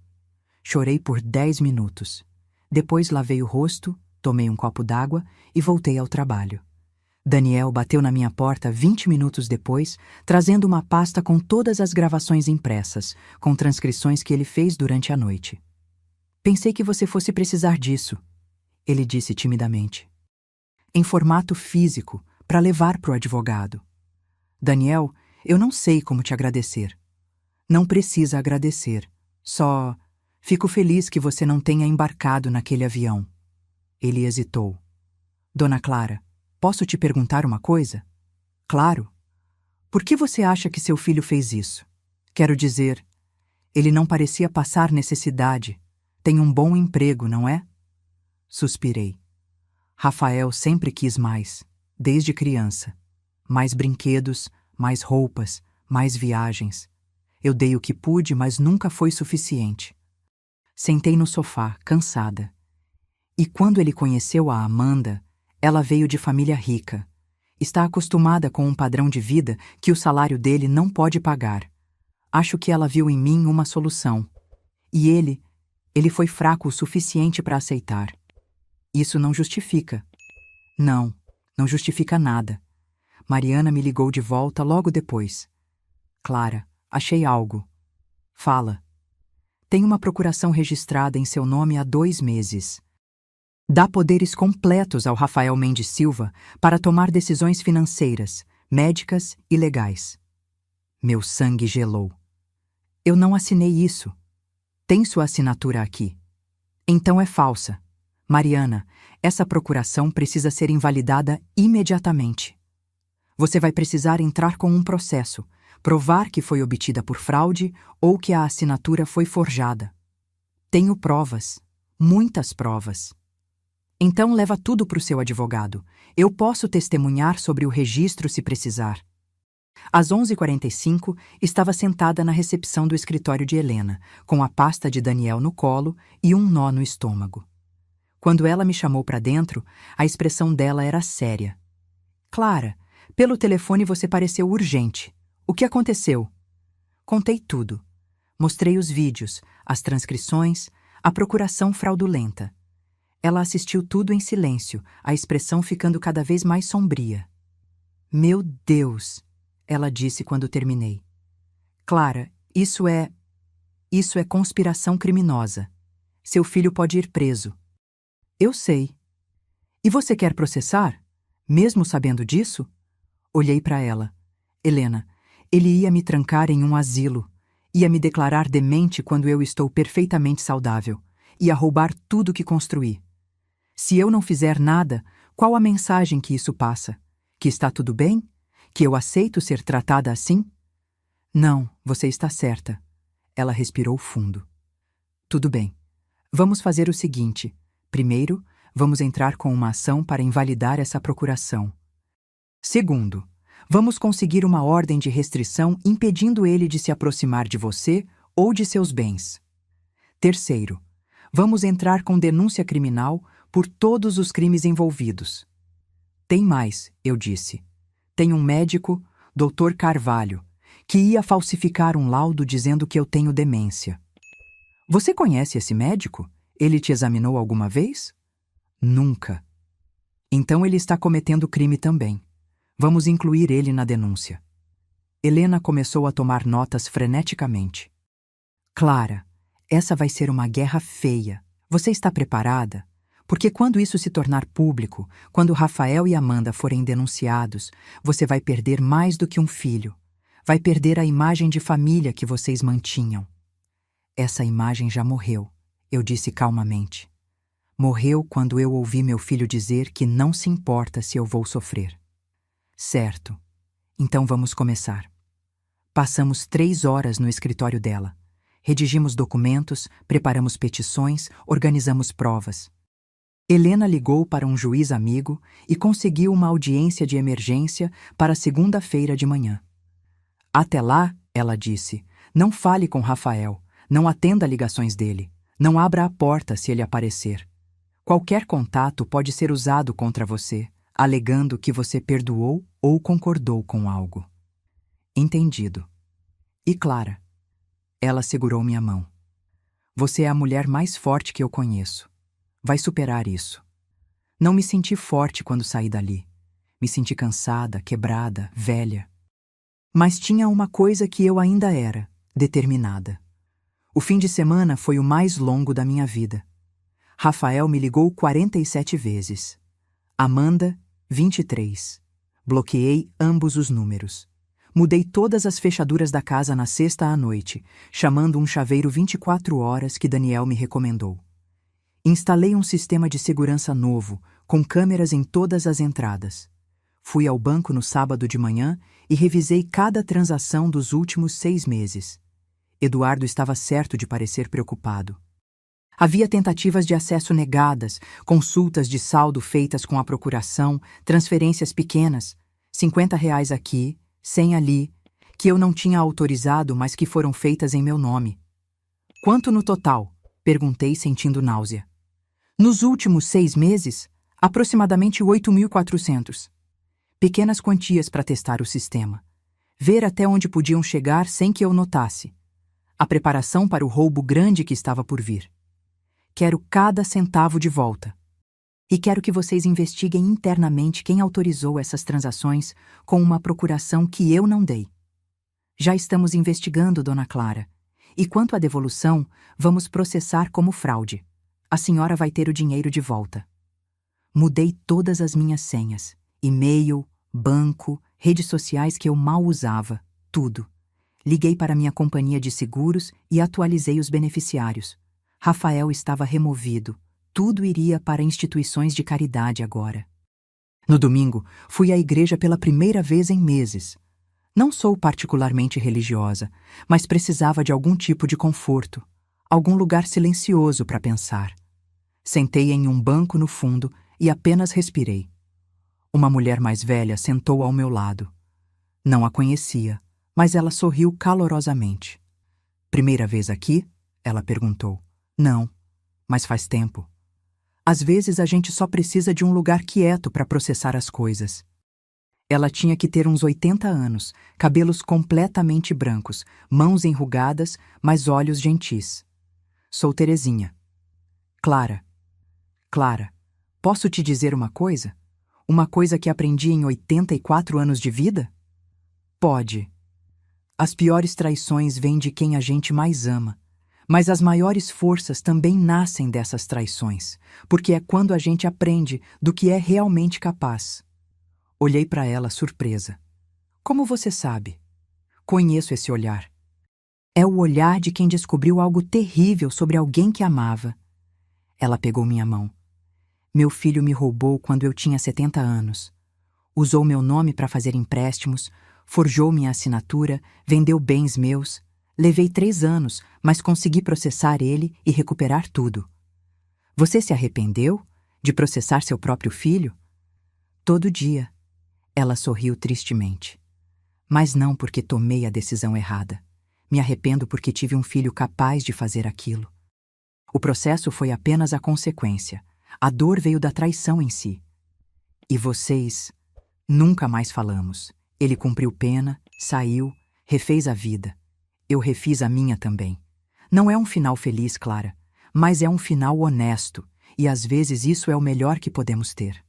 Chorei por 10 minutos. Depois lavei o rosto, tomei um copo d'água e voltei ao trabalho. Daniel bateu na minha porta 20 minutos depois, trazendo uma pasta com todas as gravações impressas, com transcrições que ele fez durante a noite. Pensei que você fosse precisar disso, ele disse timidamente. Em formato físico, para levar para o advogado. Daniel, eu não sei como te agradecer. Não precisa agradecer. Só fico feliz que você não tenha embarcado naquele avião. Ele hesitou. Dona Clara, posso te perguntar uma coisa? Claro. Por que você acha que seu filho fez isso? Quero dizer, ele não parecia passar necessidade. Tem um bom emprego, não é? Suspirei. Rafael sempre quis mais, desde criança. Mais brinquedos, mais roupas, mais viagens. Eu dei o que pude, mas nunca foi suficiente. Sentei no sofá, cansada. E quando ele conheceu a Amanda, ela veio de família rica. Está acostumada com um padrão de vida que o salário dele não pode pagar. Acho que ela viu em mim uma solução. E ele foi fraco o suficiente para aceitar. Isso não justifica. Não, não justifica nada. Mariana me ligou de volta logo depois. Clara, achei algo. Fala. Tem uma procuração registrada em seu nome há 2 meses. Dá poderes completos ao Rafael Mendes Silva para tomar decisões financeiras, médicas e legais. Meu sangue gelou. Eu não assinei isso. Tem sua assinatura aqui. Então é falsa. Mariana, essa procuração precisa ser invalidada imediatamente. Você vai precisar entrar com um processo, provar que foi obtida por fraude ou que a assinatura foi forjada. Tenho provas, muitas provas. Então leva tudo para o seu advogado. Eu posso testemunhar sobre o registro se precisar. Às 11h45, estava sentada na recepção do escritório de Helena, com a pasta de Daniel no colo e um nó no estômago. Quando ela me chamou para dentro, a expressão dela era séria. Clara, pelo telefone você pareceu urgente. O que aconteceu? Contei tudo. Mostrei os vídeos, as transcrições, a procuração fraudulenta. Ela assistiu tudo em silêncio, a expressão ficando cada vez mais sombria. Meu Deus, ela disse quando terminei. Clara, isso é conspiração criminosa. Seu filho pode ir preso. Eu sei. E você quer processar? Mesmo sabendo disso? Olhei para ela. Helena, ele ia me trancar em um asilo. Ia me declarar demente quando eu estou perfeitamente saudável. Ia roubar tudo que construí. Se eu não fizer nada, qual a mensagem que isso passa? Que está tudo bem? Que eu aceito ser tratada assim? Não, você está certa. Ela respirou fundo. Tudo bem. Vamos fazer o seguinte. Primeiro, vamos entrar com uma ação para invalidar essa procuração. Segundo, vamos conseguir uma ordem de restrição impedindo ele de se aproximar de você ou de seus bens. Terceiro, vamos entrar com denúncia criminal por todos os crimes envolvidos. Tem mais, eu disse. Tem um médico, Dr. Carvalho, que ia falsificar um laudo dizendo que eu tenho demência. Você conhece esse médico? Ele te examinou alguma vez? Nunca. Então ele está cometendo crime também. Vamos incluir ele na denúncia. Helena começou a tomar notas freneticamente. Clara, essa vai ser uma guerra feia. Você está preparada? Porque quando isso se tornar público, quando Rafael e Amanda forem denunciados, você vai perder mais do que um filho. Vai perder a imagem de família que vocês mantinham. Essa imagem já morreu, eu disse calmamente. Morreu quando eu ouvi meu filho dizer que não se importa se eu vou sofrer. Certo. Então vamos começar. Passamos 3 horas no escritório dela. Redigimos documentos, preparamos petições, organizamos provas. Helena ligou para um juiz amigo e conseguiu uma audiência de emergência para segunda-feira de manhã. Até lá, ela disse, não fale com Rafael, não atenda ligações dele, não abra a porta se ele aparecer. Qualquer contato pode ser usado contra você, alegando que você perdoou ou concordou com algo. Entendido. E Clara? Ela segurou minha mão. Você é a mulher mais forte que eu conheço. Vai superar isso. Não me senti forte quando saí dali. Me senti cansada, quebrada, velha. Mas tinha uma coisa que eu ainda era, determinada. O fim de semana foi o mais longo da minha vida. Rafael me ligou 47 vezes. Amanda, 23. Bloqueei ambos os números. Mudei todas as fechaduras da casa na sexta à noite, chamando um chaveiro 24 horas que Daniel me recomendou. Instalei um sistema de segurança novo, com câmeras em todas as entradas. Fui ao banco no sábado de manhã e revisei cada transação dos últimos 6 meses. Eduardo estava certo de parecer preocupado. Havia tentativas de acesso negadas, consultas de saldo feitas com a procuração, transferências pequenas, R$ 50 aqui, 100 ali, que eu não tinha autorizado, mas que foram feitas em meu nome. Quanto no total? Perguntei, sentindo náusea. Nos últimos 6 meses, aproximadamente 8.400. Pequenas quantias para testar o sistema. Ver até onde podiam chegar sem que eu notasse. A preparação para o roubo grande que estava por vir. Quero cada centavo de volta. E quero que vocês investiguem internamente quem autorizou essas transações com uma procuração que eu não dei. Já estamos investigando, Dona Clara. E quanto à devolução, vamos processar como fraude. A senhora vai ter o dinheiro de volta. Mudei todas as minhas senhas. E-mail, banco, redes sociais que eu mal usava. Tudo. Liguei para minha companhia de seguros e atualizei os beneficiários. Rafael estava removido. Tudo iria para instituições de caridade agora. No domingo, fui à igreja pela primeira vez em meses. Não sou particularmente religiosa, mas precisava de algum tipo de conforto, algum lugar silencioso para pensar. Sentei em um banco no fundo e apenas respirei. Uma mulher mais velha sentou ao meu lado. Não a conhecia, mas ela sorriu calorosamente. Primeira vez aqui? Ela perguntou. Não, mas faz tempo. Às vezes a gente só precisa de um lugar quieto para processar as coisas. Ela tinha que ter uns 80 anos, cabelos completamente brancos, mãos enrugadas, mas olhos gentis. Sou Terezinha. Clara. Clara, posso te dizer uma coisa? Uma coisa que aprendi em 84 anos de vida? Pode. As piores traições vêm de quem a gente mais ama. Mas as maiores forças também nascem dessas traições, porque é quando a gente aprende do que é realmente capaz. Olhei para ela surpresa. Como você sabe? Conheço esse olhar. É o olhar de quem descobriu algo terrível sobre alguém que amava. Ela pegou minha mão. Meu filho me roubou quando eu tinha 70 anos. Usou meu nome para fazer empréstimos, forjou minha assinatura, vendeu bens meus. Levei 3 anos, mas consegui processar ele e recuperar tudo. Você se arrependeu de processar seu próprio filho? Todo dia. Ela sorriu tristemente. Mas não porque tomei a decisão errada. Me arrependo porque tive um filho capaz de fazer aquilo. O processo foi apenas a consequência. A dor veio da traição em si. E vocês? Nunca mais falamos. Ele cumpriu pena, saiu, refez a vida. Eu refiz a minha também. Não é um final feliz, Clara, mas é um final honesto, e às vezes isso é o melhor que podemos ter.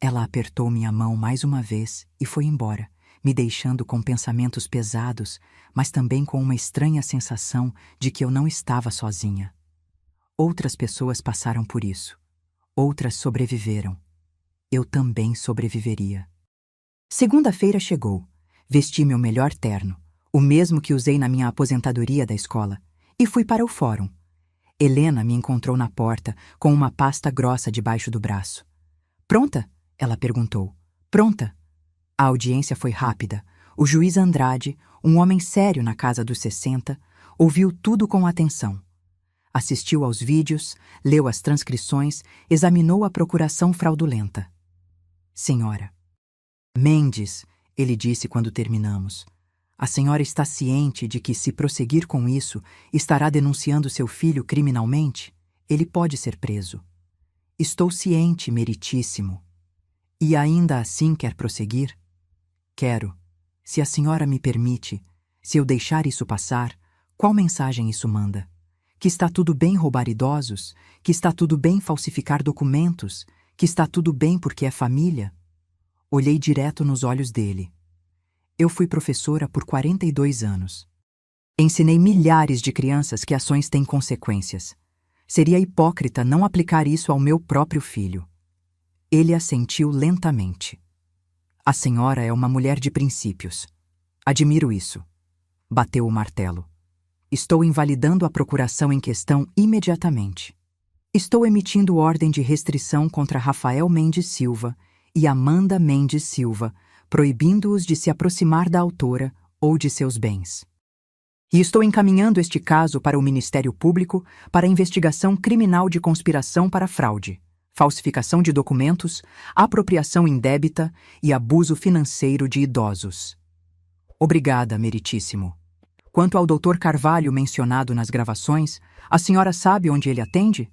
Ela apertou minha mão mais uma vez e foi embora, me deixando com pensamentos pesados, mas também com uma estranha sensação de que eu não estava sozinha. Outras pessoas passaram por isso. Outras sobreviveram. Eu também sobreviveria. Segunda-feira chegou. Vesti meu melhor terno, o mesmo que usei na minha aposentadoria da escola, e fui para o fórum. Helena me encontrou na porta, com uma pasta grossa debaixo do braço. Pronta? Ela perguntou. Pronta. A audiência foi rápida. O juiz Andrade, um homem sério na casa dos 60, ouviu tudo com atenção. Assistiu aos vídeos, leu as transcrições, examinou a procuração fraudulenta. Senhora. Mendes, ele disse quando terminamos. A senhora está ciente de que, se prosseguir com isso, estará denunciando seu filho criminalmente? Ele pode ser preso. Estou ciente, meritíssimo. E ainda assim quer prosseguir? Quero. Se a senhora me permite, se eu deixar isso passar, qual mensagem isso manda? Que está tudo bem roubar idosos? Que está tudo bem falsificar documentos? Que está tudo bem porque é família? Olhei direto nos olhos dele. Eu fui professora por 42 anos. Ensinei milhares de crianças que ações têm consequências. Seria hipócrita não aplicar isso ao meu próprio filho. Ele assentiu lentamente. A senhora é uma mulher de princípios. Admiro isso. Bateu o martelo. Estou invalidando a procuração em questão imediatamente. Estou emitindo ordem de restrição contra Rafael Mendes Silva e Amanda Mendes Silva, proibindo-os de se aproximar da autora ou de seus bens. E estou encaminhando este caso para o Ministério Público para investigação criminal de conspiração para fraude, falsificação de documentos, apropriação indébita e abuso financeiro de idosos. Obrigada, meritíssimo. Quanto ao Dr. Carvalho mencionado nas gravações, a senhora sabe onde ele atende?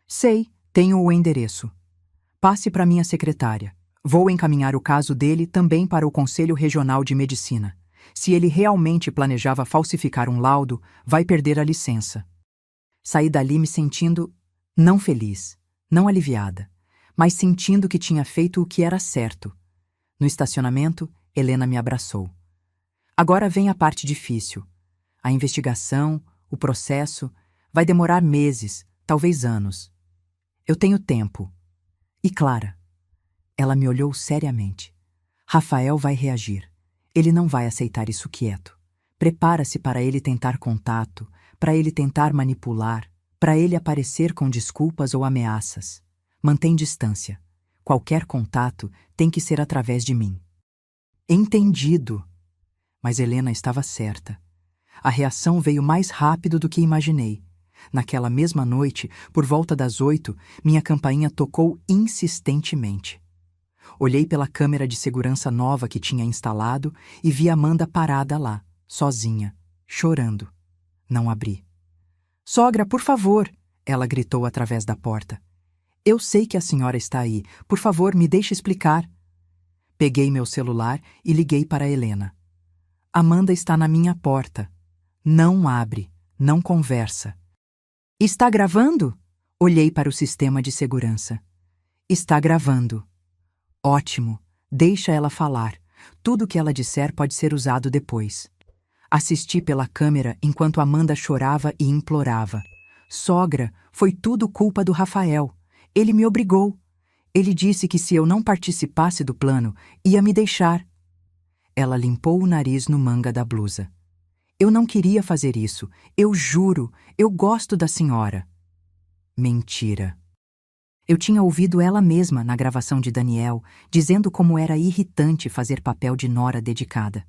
Sei, tenho o endereço. Passe para minha secretária. Vou encaminhar o caso dele também para o Conselho Regional de Medicina. Se ele realmente planejava falsificar um laudo, vai perder a licença. Saí dali me sentindo não feliz, não aliviada, mas sentindo que tinha feito o que era certo. No estacionamento, Helena me abraçou. Agora vem a parte difícil. A investigação, o processo, vai demorar meses, talvez anos. Eu tenho tempo. E Clara? Ela me olhou seriamente. Rafael vai reagir. Ele não vai aceitar isso quieto. Prepara-se para ele tentar contato, para ele tentar manipular, para ele aparecer com desculpas ou ameaças. Mantém distância. Qualquer contato tem que ser através de mim. Entendido. Mas Helena estava certa. A reação veio mais rápido do que imaginei. Naquela mesma noite, por volta das 8, minha campainha tocou insistentemente. Olhei pela câmera de segurança nova que tinha instalado e vi Amanda parada lá, sozinha, chorando. Não abri. Sogra, por favor, ela gritou através da porta. Eu sei que a senhora está aí. Por favor, me deixe explicar. Peguei meu celular e liguei para Helena. Amanda está na minha porta. Não abre, não conversa. Está gravando? Olhei para o sistema de segurança. Está gravando. Ótimo, deixa ela falar. Tudo o que ela disser pode ser usado depois. Assisti pela câmera enquanto Amanda chorava e implorava. Sogra, foi tudo culpa do Rafael. Ele me obrigou. Ele disse que se eu não participasse do plano, ia me deixar. Ela limpou o nariz no manga da blusa. Eu não queria fazer isso. Eu juro, eu gosto da senhora. Mentira. Eu tinha ouvido ela mesma na gravação de Daniel, dizendo como era irritante fazer papel de nora dedicada.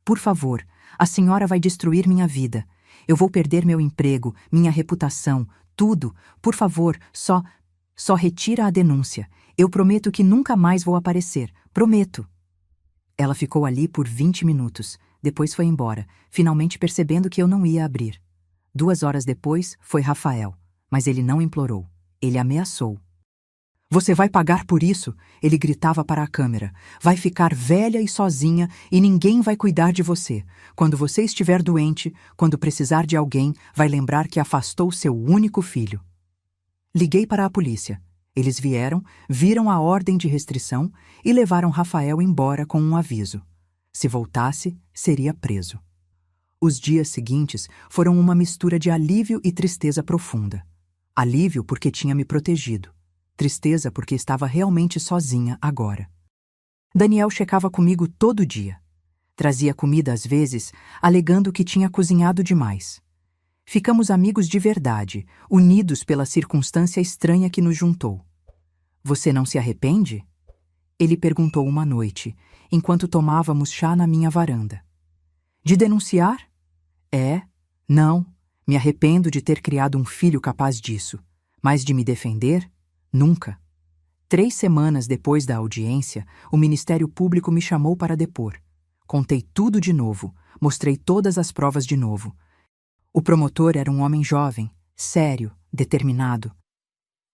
Por favor, a senhora vai destruir minha vida. Eu vou perder meu emprego, minha reputação, tudo. Por favor, só retira a denúncia. Eu prometo que nunca mais vou aparecer. Prometo. Ela ficou ali por 20 minutos. Depois foi embora, finalmente percebendo que eu não ia abrir. 2 horas depois, foi Rafael. Mas ele não implorou. Ele ameaçou. Você vai pagar por isso, ele gritava para a câmera. Vai ficar velha e sozinha e ninguém vai cuidar de você. Quando você estiver doente, quando precisar de alguém, vai lembrar que afastou seu único filho. Liguei para a polícia. Eles vieram, viram a ordem de restrição e levaram Rafael embora com um aviso. Se voltasse, seria preso. Os dias seguintes foram uma mistura de alívio e tristeza profunda. Alívio porque tinha me protegido. Tristeza porque estava realmente sozinha agora. Daniel checava comigo todo dia. Trazia comida às vezes, alegando que tinha cozinhado demais. Ficamos amigos de verdade, unidos pela circunstância estranha que nos juntou. Você não se arrepende? Ele perguntou uma noite, enquanto tomávamos chá na minha varanda. De denunciar? Não. Me arrependo de ter criado um filho capaz disso. Mas de me defender? Nunca. 3 semanas depois da audiência, o Ministério Público me chamou para depor. Contei tudo de novo, mostrei todas as provas de novo. O promotor era um homem jovem, sério, determinado.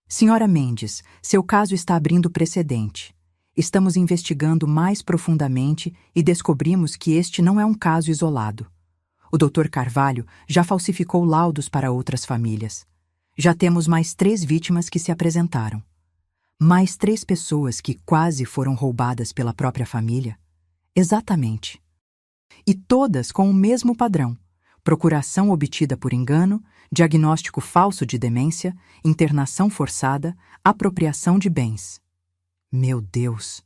Senhora Mendes, seu caso está abrindo precedente. Estamos investigando mais profundamente e descobrimos que este não é um caso isolado. O Dr. Carvalho já falsificou laudos para outras famílias. Já temos mais 3 vítimas que se apresentaram. Mais 3 pessoas que quase foram roubadas pela própria família. Exatamente. E todas com o mesmo padrão: procuração obtida por engano, diagnóstico falso de demência, internação forçada, apropriação de bens. Meu Deus!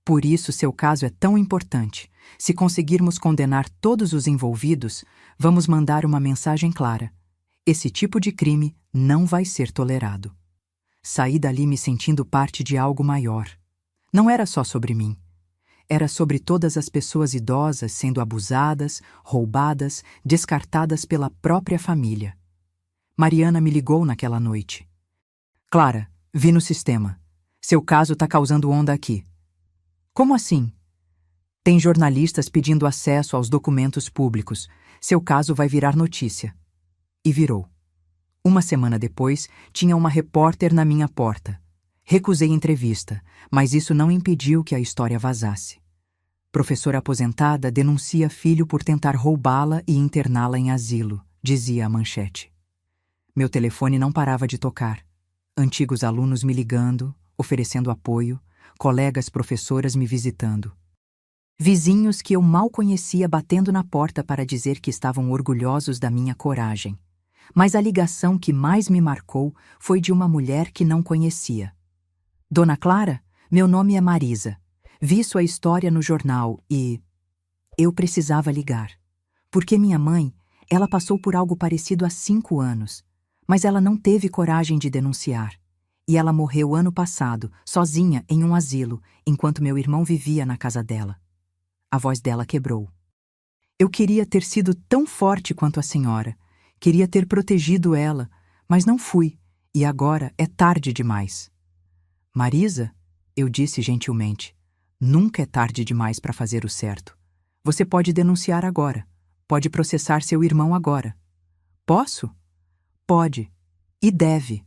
Por isso seu caso é tão importante. Se conseguirmos condenar todos os envolvidos, vamos mandar uma mensagem clara. Esse tipo de crime não vai ser tolerado. Saí dali me sentindo parte de algo maior. Não era só sobre mim. Era sobre todas as pessoas idosas sendo abusadas, roubadas, descartadas pela própria família. Mariana me ligou naquela noite. Clara, vi no sistema. Seu caso tá causando onda aqui. Como assim? Tem jornalistas pedindo acesso aos documentos públicos. Seu caso vai virar notícia. E virou. Uma semana depois, tinha uma repórter na minha porta. Recusei entrevista, mas isso não impediu que a história vazasse. Professora aposentada denuncia filho por tentar roubá-la e interná-la em asilo, dizia a manchete. Meu telefone não parava de tocar. Antigos alunos me ligando, oferecendo apoio, colegas professoras me visitando. Vizinhos que eu mal conhecia batendo na porta para dizer que estavam orgulhosos da minha coragem. Mas a ligação que mais me marcou foi de uma mulher que não conhecia. Dona Clara, meu nome é Marisa. Vi sua história no jornal e... eu precisava ligar. Porque minha mãe, ela passou por algo parecido há 5 anos, mas ela não teve coragem de denunciar. E ela morreu ano passado, sozinha, em um asilo, enquanto meu irmão vivia na casa dela. A voz dela quebrou. Eu queria ter sido tão forte quanto a senhora. Queria ter protegido ela, mas não fui, e agora é tarde demais. Marisa, eu disse gentilmente, nunca é tarde demais para fazer o certo. Você pode denunciar agora. Pode processar seu irmão agora. Posso? Pode. E deve.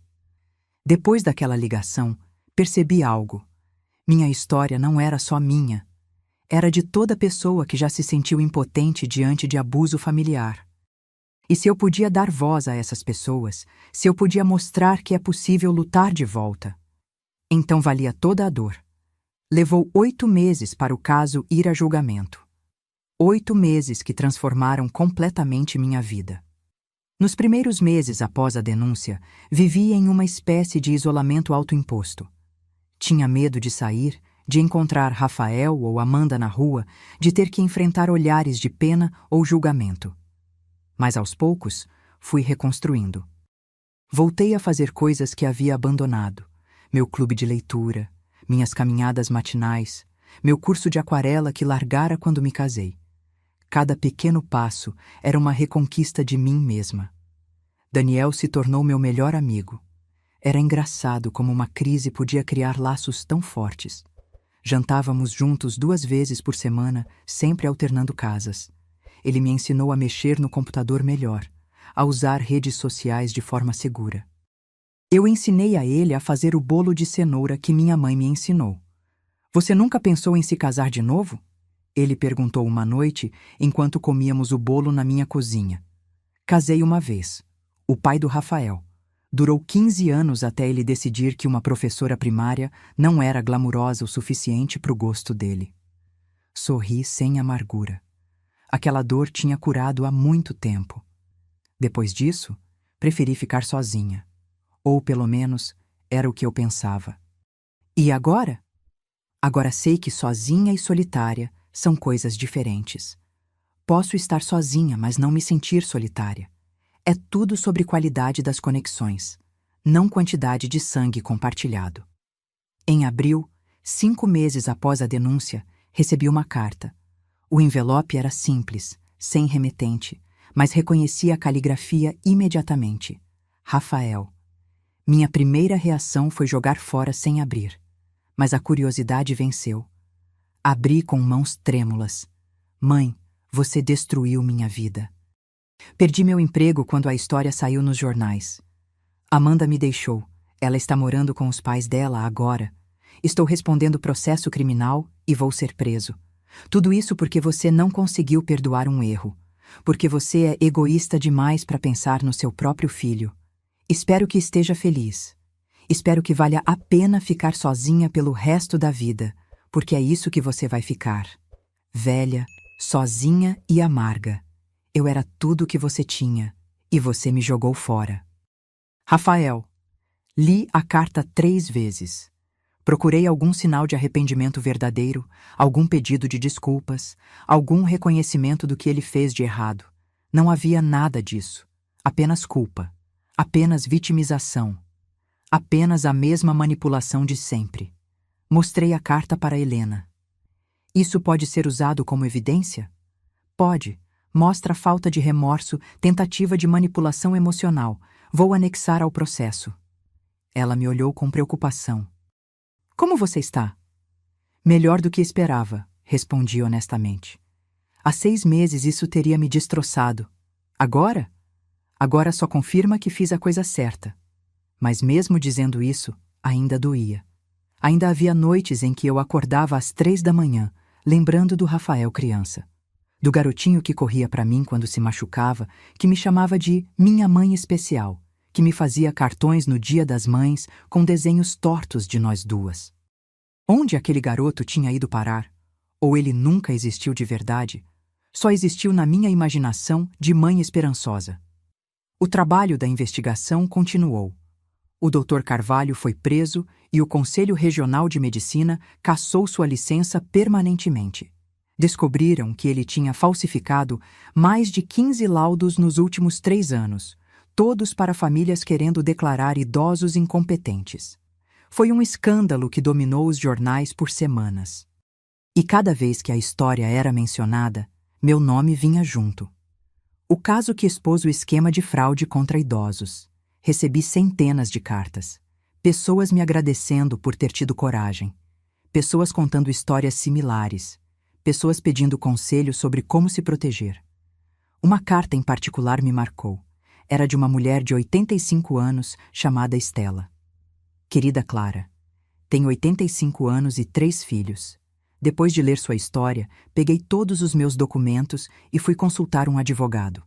Depois daquela ligação, percebi algo. Minha história não era só minha. Era de toda pessoa que já se sentiu impotente diante de abuso familiar. E se eu podia dar voz a essas pessoas, se eu podia mostrar que é possível lutar de volta, então valia toda a dor. Levou 8 meses para o caso ir a julgamento. 8 meses que transformaram completamente minha vida. Nos primeiros meses após a denúncia, vivia em uma espécie de isolamento autoimposto. Tinha medo de sair, de encontrar Rafael ou Amanda na rua, de ter que enfrentar olhares de pena ou julgamento. Mas aos poucos, fui reconstruindo. Voltei a fazer coisas que havia abandonado. Meu clube de leitura, minhas caminhadas matinais, meu curso de aquarela que largara quando me casei. Cada pequeno passo era uma reconquista de mim mesma. Daniel se tornou meu melhor amigo. Era engraçado como uma crise podia criar laços tão fortes. Jantávamos juntos 2 vezes por semana, sempre alternando casas. Ele me ensinou a mexer no computador melhor, a usar redes sociais de forma segura. Eu ensinei a ele a fazer o bolo de cenoura que minha mãe me ensinou. Você nunca pensou em se casar de novo? Ele perguntou uma noite, enquanto comíamos o bolo na minha cozinha. Casei uma vez. O pai do Rafael. Durou 15 anos até ele decidir que uma professora primária não era glamurosa o suficiente para o gosto dele. Sorri sem amargura. Aquela dor tinha curado há muito tempo. Depois disso, preferi ficar sozinha. Ou, pelo menos, era o que eu pensava. E agora? Agora sei que sozinha e solitária são coisas diferentes. Posso estar sozinha, mas não me sentir solitária. É tudo sobre qualidade das conexões, não quantidade de sangue compartilhado. Em abril, 5 meses após a denúncia, recebi uma carta. O envelope era simples, sem remetente, mas reconheci a caligrafia imediatamente. Rafael. Minha primeira reação foi jogar fora sem abrir, mas a curiosidade venceu. Abri com mãos trêmulas. Mãe, você destruiu minha vida. Perdi meu emprego quando a história saiu nos jornais. Amanda me deixou. Ela está morando com os pais dela agora. Estou respondendo processo criminal e vou ser preso. Tudo isso porque você não conseguiu perdoar um erro. Porque você é egoísta demais para pensar no seu próprio filho. Espero que esteja feliz. Espero que valha a pena ficar sozinha pelo resto da vida, porque é isso que você vai ficar. Velha, sozinha e amarga. Eu era tudo o que você tinha, e você me jogou fora. Rafael. Li a carta 3 vezes. Procurei algum sinal de arrependimento verdadeiro, algum pedido de desculpas, algum reconhecimento do que ele fez de errado. Não havia nada disso. Apenas culpa. Apenas vitimização. Apenas a mesma manipulação de sempre. Mostrei a carta para Helena. Isso pode ser usado como evidência? Pode. Mostra falta de remorso, tentativa de manipulação emocional. Vou anexar ao processo. Ela me olhou com preocupação. Como você está? Melhor do que esperava, respondi honestamente. Há 6 meses isso teria me destroçado. Agora? Agora só confirma que fiz a coisa certa. Mas mesmo dizendo isso, ainda doía. Ainda havia noites em que eu acordava às 3 da manhã, lembrando do Rafael criança. Do garotinho que corria para mim quando se machucava, que me chamava de minha mãe especial, que me fazia cartões no Dia das Mães com desenhos tortos de nós duas. Onde aquele garoto tinha ido parar? Ou ele nunca existiu de verdade? Só existiu na minha imaginação de mãe esperançosa. O trabalho da investigação continuou. O Dr. Carvalho foi preso e o Conselho Regional de Medicina cassou sua licença permanentemente. Descobriram que ele tinha falsificado mais de 15 laudos nos últimos 3 anos, todos para famílias querendo declarar idosos incompetentes. Foi um escândalo que dominou os jornais por semanas. E cada vez que a história era mencionada, meu nome vinha junto. O caso que expôs o esquema de fraude contra idosos. Recebi centenas de cartas. Pessoas me agradecendo por ter tido coragem. Pessoas contando histórias similares. Pessoas pedindo conselhos sobre como se proteger. Uma carta em particular me marcou. Era de uma mulher de 85 anos chamada Estela. Querida Clara, tenho 85 anos e 3 filhos. Depois de ler sua história, peguei todos os meus documentos e fui consultar um advogado.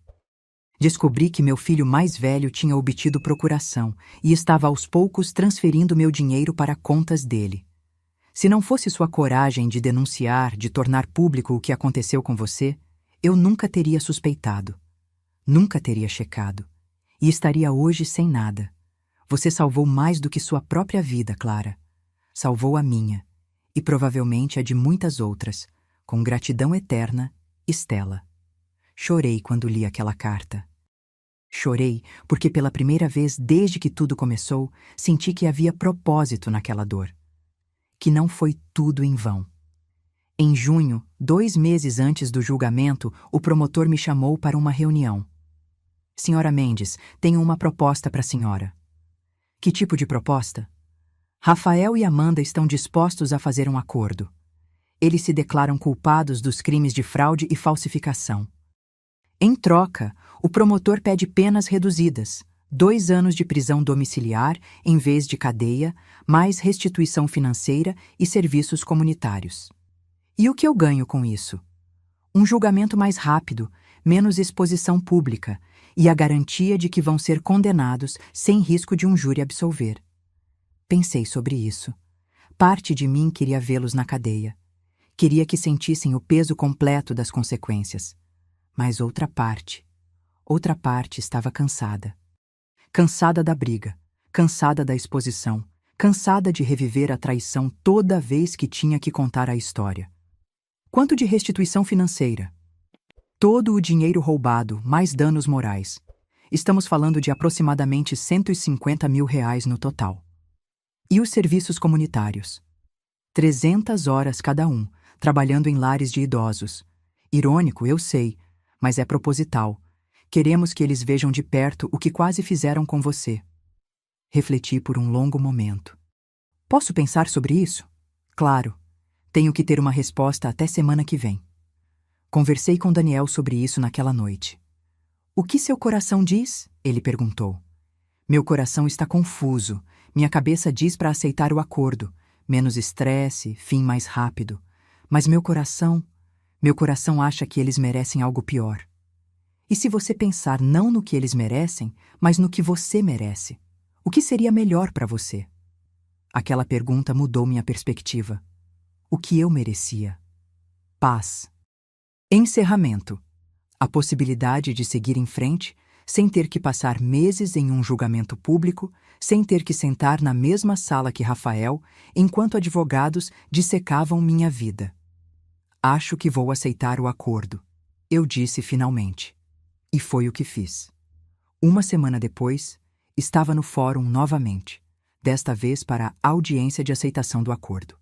Descobri que meu filho mais velho tinha obtido procuração e estava aos poucos transferindo meu dinheiro para contas dele. Se não fosse sua coragem de denunciar, de tornar público o que aconteceu com você, eu nunca teria suspeitado. Nunca teria checado. E estaria hoje sem nada. Você salvou mais do que sua própria vida, Clara. Salvou a minha, e provavelmente a de muitas outras, com gratidão eterna, Estela. Chorei quando li aquela carta. Chorei porque pela primeira vez desde que tudo começou, senti que havia propósito naquela dor. Que não foi tudo em vão. Em junho, 2 meses antes do julgamento, o promotor me chamou para uma reunião. Senhora Mendes, tenho uma proposta para a senhora. Que tipo de proposta? Rafael e Amanda estão dispostos a fazer um acordo. Eles se declaram culpados dos crimes de fraude e falsificação. Em troca, o promotor pede penas reduzidas, 2 anos de prisão domiciliar em vez de cadeia, mais restituição financeira e serviços comunitários. E o que eu ganho com isso? Um julgamento mais rápido, menos exposição pública e a garantia de que vão ser condenados sem risco de um júri absolver. Pensei sobre isso. Parte de mim queria vê-los na cadeia. Queria que sentissem o peso completo das consequências. Mas outra parte estava cansada. Cansada da briga, cansada da exposição, cansada de reviver a traição toda vez que tinha que contar a história. Quanto de restituição financeira? Todo o dinheiro roubado, mais danos morais. Estamos falando de aproximadamente R$150 mil no total. E os serviços comunitários? 300 horas cada um, trabalhando em lares de idosos. Irônico, eu sei, mas é proposital. Queremos que eles vejam de perto o que quase fizeram com você. Refleti por um longo momento. Posso pensar sobre isso? Claro. Tenho que ter uma resposta até semana que vem. Conversei com Daniel sobre isso naquela noite. O que seu coração diz? Ele perguntou. Meu coração está confuso. Minha cabeça diz para aceitar o acordo. Menos estresse, fim mais rápido. Mas meu coração acha que eles merecem algo pior. E se você pensar não no que eles merecem, mas no que você merece? O que seria melhor para você? Aquela pergunta mudou minha perspectiva. O que eu merecia? Paz. Encerramento. A possibilidade de seguir em frente, sem ter que passar meses em um julgamento público, sem ter que sentar na mesma sala que Rafael, enquanto advogados dissecavam minha vida. Acho que vou aceitar o acordo, eu disse finalmente. E foi o que fiz. 1 semana depois, estava no fórum novamente, desta vez para a audiência de aceitação do acordo.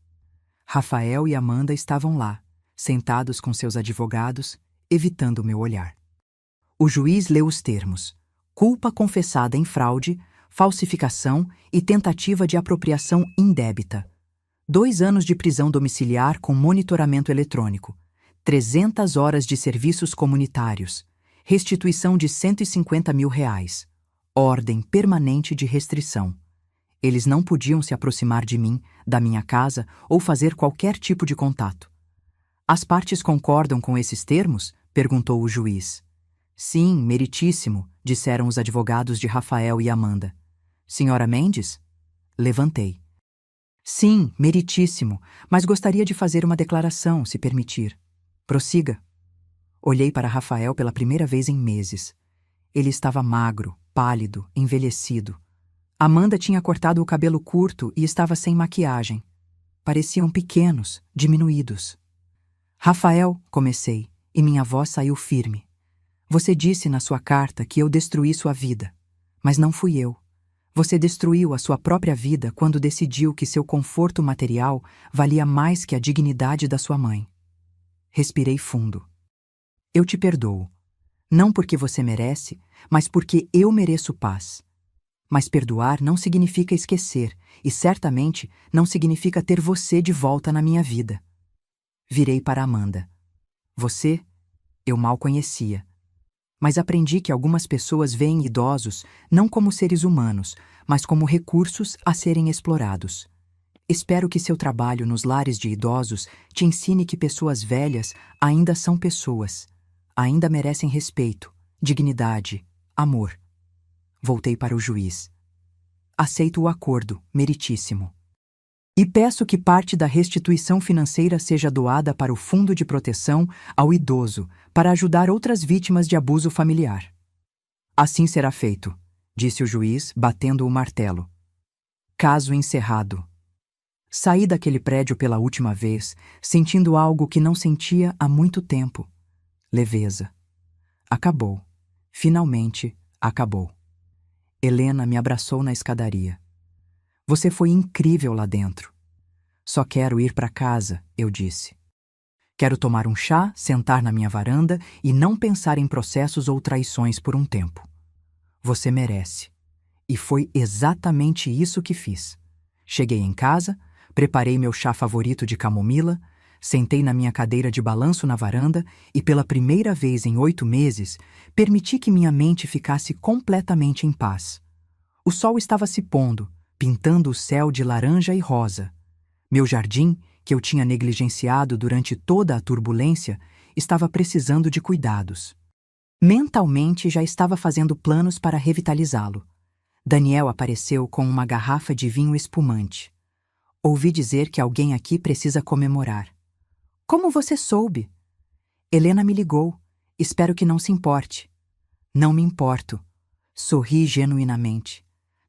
Rafael e Amanda estavam lá, sentados com seus advogados, evitando meu olhar. O juiz leu os termos: culpa confessada em fraude, falsificação e tentativa de apropriação indébita. 2 anos de prisão domiciliar com monitoramento eletrônico. 300 horas de serviços comunitários. Restituição de R$ 150 mil. Ordem permanente de restrição. Eles não podiam se aproximar de mim, da minha casa ou fazer qualquer tipo de contato. As partes concordam com esses termos? Perguntou o juiz. Sim, meritíssimo, disseram os advogados de Rafael e Amanda. Senhora Mendes? Levantei. Sim, meritíssimo, mas gostaria de fazer uma declaração, se permitir. Prossiga. Olhei para Rafael pela primeira vez em meses. Ele estava magro, pálido, envelhecido. Amanda tinha cortado o cabelo curto e estava sem maquiagem. Pareciam pequenos, diminuídos. Rafael, comecei, e minha voz saiu firme. Você disse na sua carta que eu destruí sua vida, mas não fui eu. Você destruiu a sua própria vida quando decidiu que seu conforto material valia mais que a dignidade da sua mãe. Respirei fundo. Eu te perdoo. Não porque você merece, mas porque eu mereço paz. Mas perdoar não significa esquecer, e certamente não significa ter você de volta na minha vida. Virei para Amanda. Você, eu mal conhecia. Mas aprendi que algumas pessoas veem idosos não como seres humanos, mas como recursos a serem explorados. Espero que seu trabalho nos lares de idosos te ensine que pessoas velhas ainda são pessoas, ainda merecem respeito, dignidade, amor. Voltei para o juiz. Aceito o acordo, meritíssimo. E peço que parte da restituição financeira seja doada para o Fundo de Proteção ao Idoso, para ajudar outras vítimas de abuso familiar. Assim será feito, disse o juiz, batendo o martelo. Caso encerrado. Saí daquele prédio pela última vez, sentindo algo que não sentia há muito tempo. Leveza. Acabou. Finalmente, acabou. Helena me abraçou na escadaria. Você foi incrível lá dentro. Só quero ir para casa, eu disse. Quero tomar um chá, sentar na minha varanda e não pensar em processos ou traições por um tempo. Você merece. E foi exatamente isso que fiz. Cheguei em casa, preparei meu chá favorito de camomila, sentei na minha cadeira de balanço na varanda e, pela primeira vez em 8 meses, permiti que minha mente ficasse completamente em paz. O sol estava se pondo, pintando o céu de laranja e rosa. Meu jardim, que eu tinha negligenciado durante toda a turbulência, estava precisando de cuidados. Mentalmente já estava fazendo planos para revitalizá-lo. Daniel apareceu com uma garrafa de vinho espumante. Ouvi dizer que alguém aqui precisa comemorar. Como você soube? Helena me ligou. Espero que não se importe. Não me importo. Sorri genuinamente.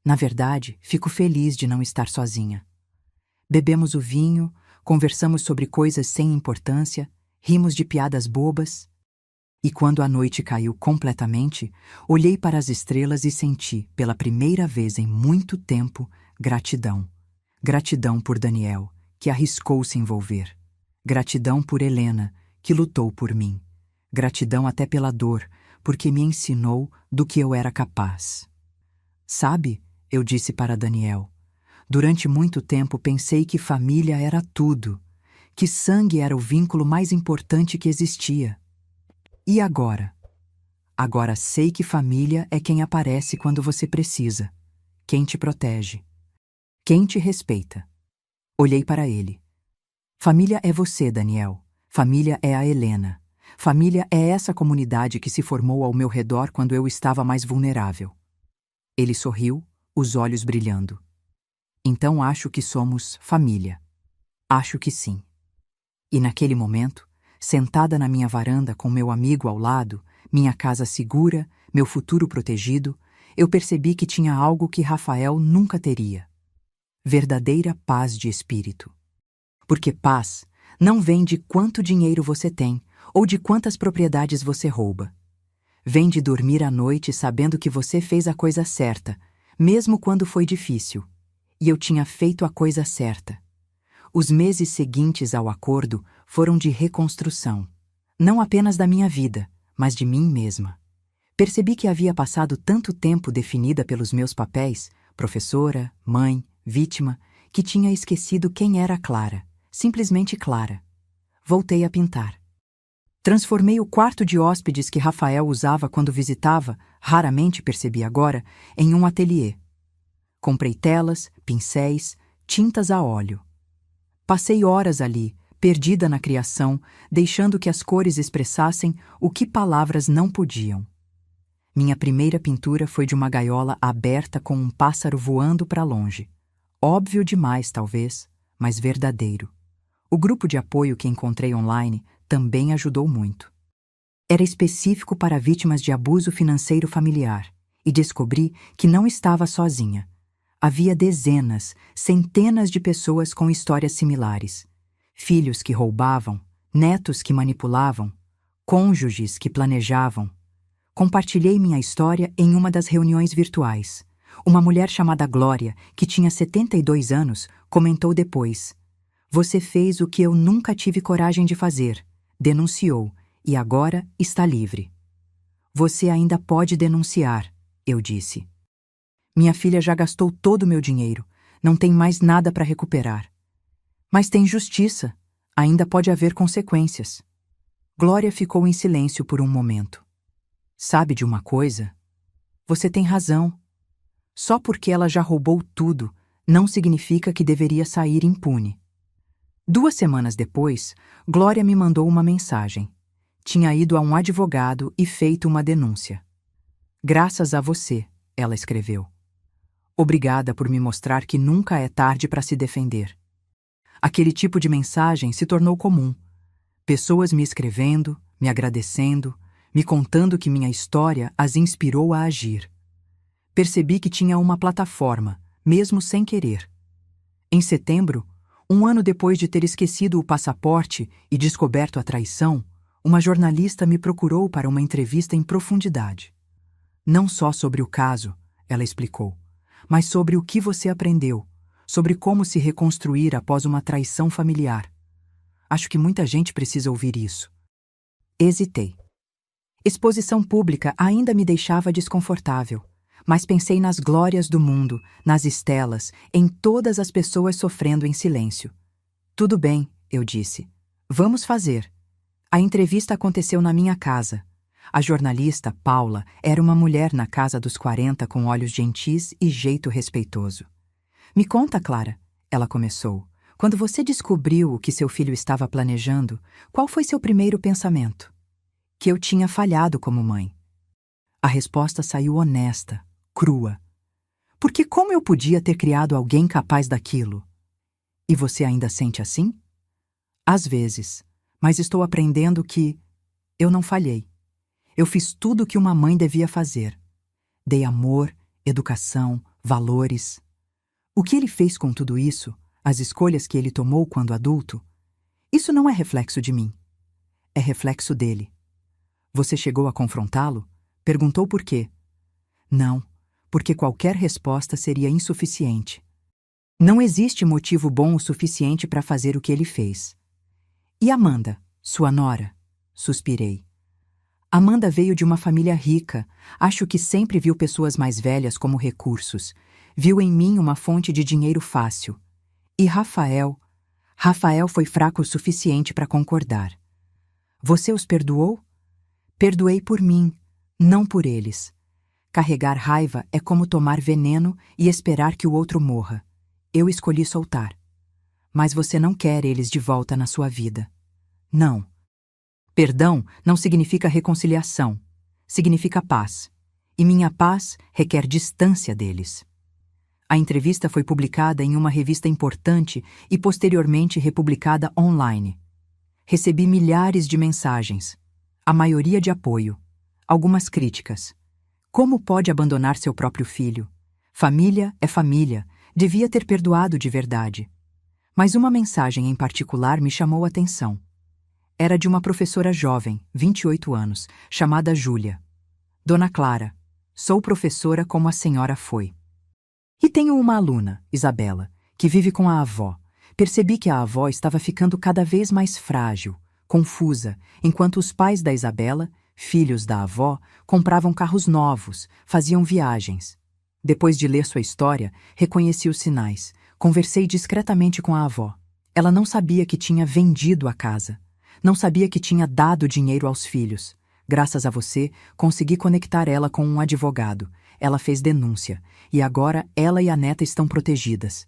Na verdade, fico feliz de não estar sozinha. Bebemos o vinho, conversamos sobre coisas sem importância, rimos de piadas bobas. E quando a noite caiu completamente, olhei para as estrelas e senti, pela primeira vez em muito tempo, gratidão. Gratidão por Daniel, que arriscou se envolver. Gratidão por Helena, que lutou por mim. Gratidão até pela dor, porque me ensinou do que eu era capaz. Sabe, eu disse para Daniel, durante muito tempo pensei que família era tudo, que sangue era o vínculo mais importante que existia. E agora? Agora sei que família é quem aparece quando você precisa, quem te protege, quem te respeita. Olhei para ele. Família é você, Daniel. Família é a Helena. Família é essa comunidade que se formou ao meu redor quando eu estava mais vulnerável. Ele sorriu, os olhos brilhando. Então acho que somos família. Acho que sim. E naquele momento, sentada na minha varanda com meu amigo ao lado, minha casa segura, meu futuro protegido, eu percebi que tinha algo que Rafael nunca teria. Verdadeira paz de espírito. Porque paz não vem de quanto dinheiro você tem ou de quantas propriedades você rouba. Vem de dormir à noite sabendo que você fez a coisa certa, mesmo quando foi difícil. E eu tinha feito a coisa certa. os meses seguintes ao acordo foram de reconstrução. Não apenas da minha vida, mas de mim mesma. Percebi que havia passado tanto tempo definida pelos meus papéis, professora, mãe, vítima, que tinha esquecido quem era Clara, simplesmente Clara. Voltei a pintar. Transformei o quarto de hóspedes que Rafael usava quando visitava, raramente percebi agora, em um ateliê. Comprei telas, pincéis, tintas a óleo. Passei horas ali, perdida na criação, deixando que as cores expressassem o que palavras não podiam. Minha primeira pintura foi de uma gaiola aberta com um pássaro voando para longe. Óbvio demais, talvez, mas verdadeiro. O grupo de apoio que encontrei online também ajudou muito. Era específico para vítimas de abuso financeiro familiar e descobri que não estava sozinha. Havia dezenas, centenas de pessoas com histórias similares. Filhos que roubavam, netos que manipulavam, cônjuges que planejavam. Compartilhei minha história em uma das reuniões virtuais. Uma mulher chamada Glória, que tinha 72 anos, comentou depois: "Você fez o que eu nunca tive coragem de fazer", denunciou, e agora está livre. "Você ainda pode denunciar", eu disse. "Minha filha já gastou todo o meu dinheiro, não tem mais nada para recuperar." "Mas tem justiça, ainda pode haver consequências." Glória ficou em silêncio por um momento. "Sabe de uma coisa? Você tem razão. Só porque ela já roubou tudo, não significa que deveria sair impune." 2 semanas depois, Glória me mandou uma mensagem. Tinha ido a um advogado e feito uma denúncia. "Graças a você", ela escreveu. "Obrigada por me mostrar que nunca é tarde para se defender." Aquele tipo de mensagem se tornou comum. Pessoas me escrevendo, me agradecendo, me contando que minha história as inspirou a agir. Percebi que tinha uma plataforma, mesmo sem querer. Em setembro, um ano depois de ter esquecido o passaporte e descoberto a traição, uma jornalista me procurou para uma entrevista em profundidade. "Não só sobre o caso", ela explicou, "mas sobre o que você aprendeu, sobre como se reconstruir após uma traição familiar. Acho que muita gente precisa ouvir isso." Hesitei. Exposição pública ainda me deixava desconfortável, mas pensei nas glórias do mundo, nas estelas, em todas as pessoas sofrendo em silêncio. "Tudo bem", eu disse. "Vamos fazer." A entrevista aconteceu na minha casa. A jornalista, Paula, era uma mulher na casa dos 40 com olhos gentis e jeito respeitoso. "Me conta, Clara", ela começou. "Quando você descobriu o que seu filho estava planejando, qual foi seu primeiro pensamento?" "Que eu tinha falhado como mãe." A resposta saiu honesta, crua. "Porque como eu podia ter criado alguém capaz daquilo?" "E você ainda sente assim?" "Às vezes, mas estou aprendendo que eu não falhei. Eu fiz tudo o que uma mãe devia fazer. Dei amor, educação, valores." O que ele fez com tudo isso, as escolhas que ele tomou quando adulto, isso não é reflexo de mim. É reflexo dele. "Você chegou a confrontá-lo?" Perguntou por quê. "Não, porque qualquer resposta seria insuficiente. Não existe motivo bom o suficiente para fazer o que ele fez." "E Amanda, sua nora?" Suspirei. "Amanda veio de uma família rica. Acho que sempre viu pessoas mais velhas como recursos. Viu em mim uma fonte de dinheiro fácil. E Rafael? Rafael foi fraco o suficiente para concordar." "Você os perdoou?" "Perdoei por mim, não por eles. Carregar raiva é como tomar veneno e esperar que o outro morra. Eu escolhi soltar." "Mas você não quer eles de volta na sua vida." "Não. Perdão não significa reconciliação. Significa paz. E minha paz requer distância deles." A entrevista foi publicada em uma revista importante e posteriormente republicada online. Recebi milhares de mensagens, a maioria de apoio, algumas críticas. Como pode abandonar seu próprio filho? Família é família, devia ter perdoado de verdade. Mas uma mensagem em particular me chamou a atenção. Era de uma professora jovem, 28 anos, chamada Júlia. "Dona Clara, sou professora como a senhora foi. E tenho uma aluna, Isabela, que vive com a avó. Percebi que a avó estava ficando cada vez mais frágil, confusa, enquanto os pais da Isabela, filhos da avó, compravam carros novos, faziam viagens. Depois de ler sua história, reconheci os sinais. Conversei discretamente com a avó. Ela não sabia que tinha vendido a casa. Não sabia que tinha dado dinheiro aos filhos. Graças a você, consegui conectar ela com um advogado. Ela fez denúncia. E agora ela e a neta estão protegidas.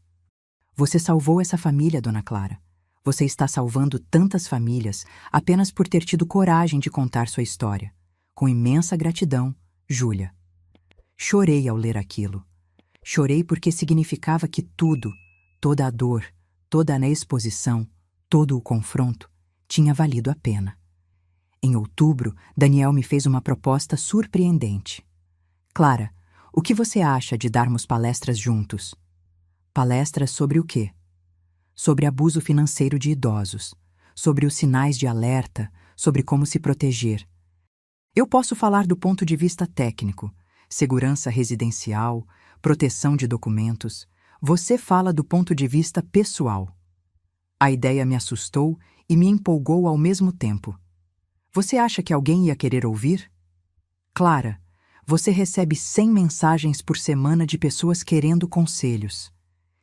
Você salvou essa família, Dona Clara. Você está salvando tantas famílias apenas por ter tido coragem de contar sua história. Com imensa gratidão, Júlia. Chorei ao ler aquilo. Chorei porque significava que tudo, toda a dor, toda a exposição, todo o confronto, tinha valido a pena. Em outubro, Daniel me fez uma proposta surpreendente. Clara, o que você acha de darmos palestras juntos? Palestras sobre o quê? Sobre abuso financeiro de idosos, sobre os sinais de alerta, sobre como se proteger. Eu posso falar do ponto de vista técnico, segurança residencial, proteção de documentos. Você fala do ponto de vista pessoal. A ideia me assustou e me empolgou ao mesmo tempo. Você acha que alguém ia querer ouvir? Clara, você recebe 100 mensagens por semana de pessoas querendo conselhos.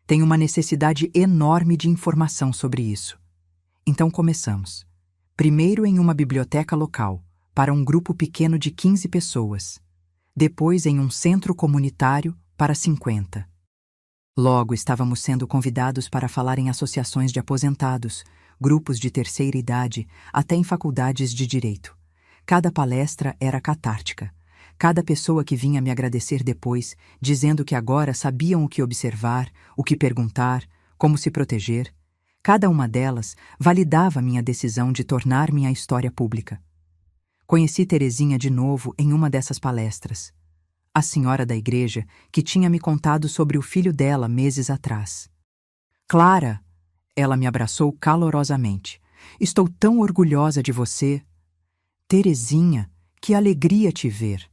Tem uma necessidade enorme de informação sobre isso. Então começamos. Primeiro em uma biblioteca local, para um grupo pequeno de 15 pessoas. Depois em um centro comunitário, para 50. Logo estávamos sendo convidados para falar em associações de aposentados, grupos de terceira idade, até em faculdades de direito. Cada palestra era catártica. Cada pessoa que vinha me agradecer depois, dizendo que agora sabiam o que observar, o que perguntar, como se proteger, cada uma delas validava minha decisão de tornar minha história pública. Conheci Terezinha de novo em uma dessas palestras. A senhora da igreja que tinha me contado sobre o filho dela meses atrás. Clara! Ela me abraçou calorosamente. Estou tão orgulhosa de você. Terezinha, que alegria te ver.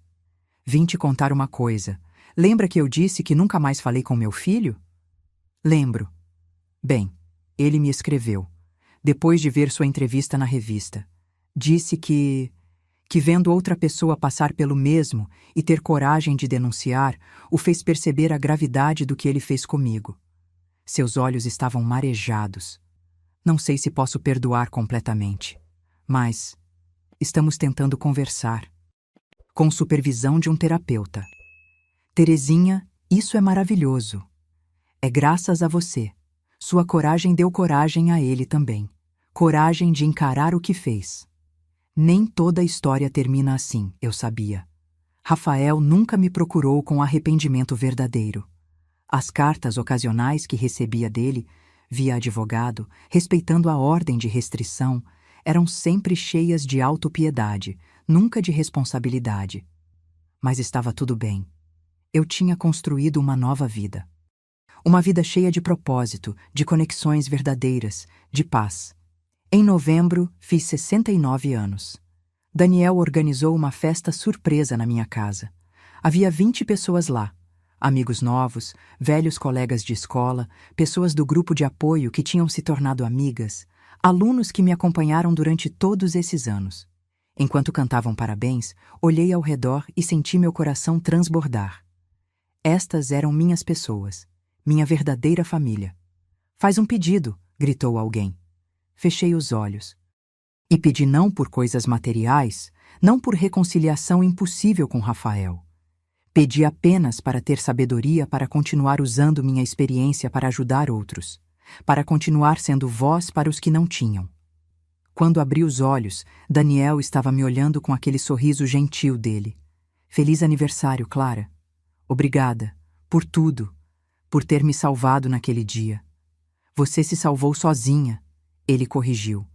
Vim te contar uma coisa. Lembra que eu disse que nunca mais falei com meu filho? Lembro. Bem, ele me escreveu, depois de ver sua entrevista na revista. Disse que vendo outra pessoa passar pelo mesmo e ter coragem de denunciar, o fez perceber a gravidade do que ele fez comigo. Seus olhos estavam marejados. Não sei se posso perdoar completamente, mas estamos tentando conversar. Com supervisão de um terapeuta. Terezinha, isso é maravilhoso. É graças a você. Sua coragem deu coragem a ele também. Coragem de encarar o que fez. Nem toda a história termina assim, eu sabia. Rafael nunca me procurou com arrependimento verdadeiro. As cartas ocasionais que recebia dele, via advogado, respeitando a ordem de restrição, eram sempre cheias de autopiedade, nunca de responsabilidade. Mas estava tudo bem. Eu tinha construído uma nova vida. Uma vida cheia de propósito, de conexões verdadeiras, de paz. Em novembro, fiz 69 anos. Daniel organizou uma festa surpresa na minha casa. Havia 20 pessoas lá. Amigos novos, velhos colegas de escola, pessoas do grupo de apoio que tinham se tornado amigas, alunos que me acompanharam durante todos esses anos. Enquanto cantavam parabéns, olhei ao redor e senti meu coração transbordar. Estas eram minhas pessoas, minha verdadeira família. Faz um pedido, gritou alguém. Fechei os olhos. E pedi não por coisas materiais, não por reconciliação impossível com Rafael. Pedi apenas para ter sabedoria para continuar usando minha experiência para ajudar outros, para continuar sendo voz para os que não tinham. Quando abri os olhos, Daniel estava me olhando com aquele sorriso gentil dele. Feliz aniversário, Clara. Obrigada, por tudo, por ter me salvado naquele dia. Você se salvou sozinha, ele corrigiu.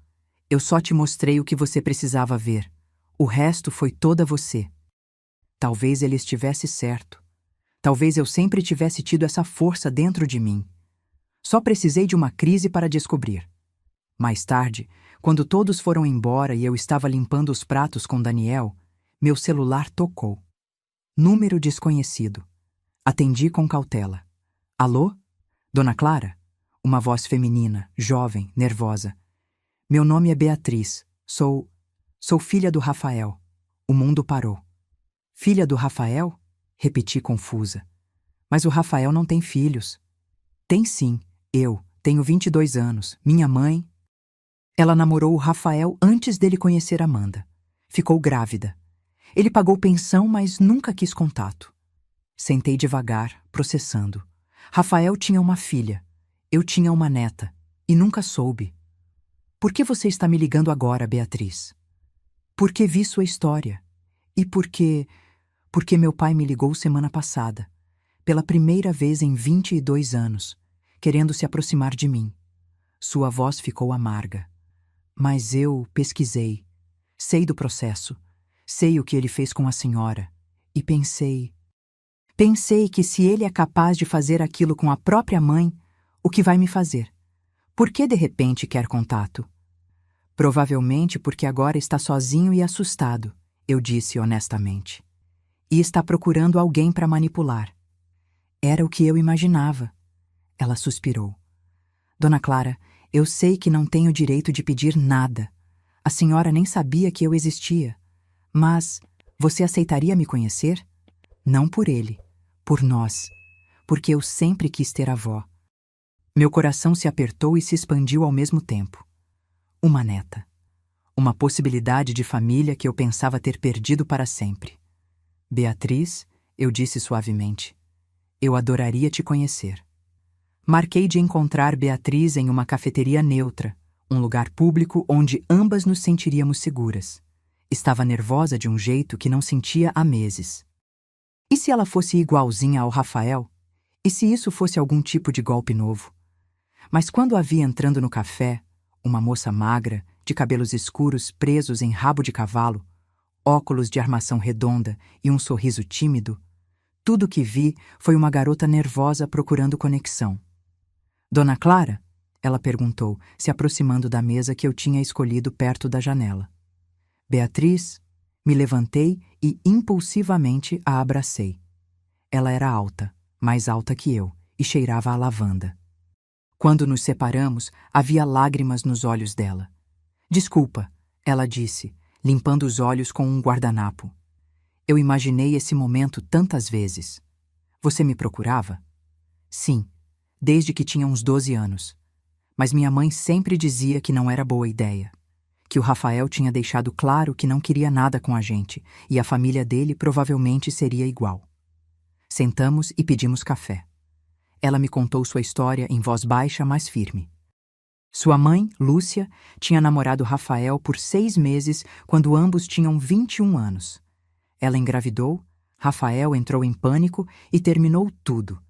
Eu só te mostrei o que você precisava ver. O resto foi toda você. Talvez ele estivesse certo. Talvez eu sempre tivesse tido essa força dentro de mim. Só precisei de uma crise para descobrir. Mais tarde, quando todos foram embora e eu estava limpando os pratos com Daniel, meu celular tocou. Número desconhecido. Atendi com cautela. Alô? Dona Clara? Uma voz feminina, jovem, nervosa. Meu nome é Beatriz. Sou filha do Rafael. O mundo parou. Filha do Rafael? Repeti confusa. Mas o Rafael não tem filhos. Tem sim. Eu tenho 22 anos. Minha mãe... Ela namorou o Rafael antes dele conhecer Amanda. Ficou grávida. Ele pagou pensão, mas nunca quis contato. Sentei devagar, processando. Rafael tinha uma filha. Eu tinha uma neta. E nunca soube. Por que você está me ligando agora, Beatriz? Porque vi sua história. E porque meu pai me ligou semana passada. Pela primeira vez em 22 anos. Querendo se aproximar de mim. Sua voz ficou amarga. Mas eu pesquisei. Sei do processo. Sei o que ele fez com a senhora. E pensei que se ele é capaz de fazer aquilo com a própria mãe, o que vai me fazer? Por que de repente quer contato? Provavelmente porque agora está sozinho e assustado, eu disse honestamente. E está procurando alguém para manipular. Era o que eu imaginava. Ela suspirou. Dona Clara, eu sei que não tenho direito de pedir nada. A senhora nem sabia que eu existia. Mas você aceitaria me conhecer? Não por ele, por nós. Porque eu sempre quis ter avó. Meu coração se apertou e se expandiu ao mesmo tempo. Uma neta. Uma possibilidade de família que eu pensava ter perdido para sempre. Beatriz, eu disse suavemente, eu adoraria te conhecer. Marquei de encontrar Beatriz em uma cafeteria neutra, um lugar público onde ambas nos sentiríamos seguras. Estava nervosa de um jeito que não sentia há meses. E se ela fosse igualzinha ao Rafael? E se isso fosse algum tipo de golpe novo? Mas quando a vi entrando no café, uma moça magra, de cabelos escuros presos em rabo de cavalo, óculos de armação redonda e um sorriso tímido, tudo que vi foi uma garota nervosa procurando conexão. Dona Clara? Ela perguntou, se aproximando da mesa que eu tinha escolhido perto da janela. Beatriz? Me levantei e impulsivamente a abracei. Ela era alta, mais alta que eu, e cheirava a lavanda. Quando nos separamos, havia lágrimas nos olhos dela. Desculpa, ela disse, limpando os olhos com um guardanapo. Eu imaginei esse momento tantas vezes. Você me procurava? Sim, desde que tinha uns 12 anos. Mas minha mãe sempre dizia que não era boa ideia. Que o Rafael tinha deixado claro que não queria nada com a gente, e a família dele provavelmente seria igual. Sentamos e pedimos café. Ela me contou sua história em voz baixa, mas firme. Sua mãe, Lúcia, tinha namorado Rafael por 6 meses quando ambos tinham 21 anos. Ela engravidou, Rafael entrou em pânico e terminou tudo.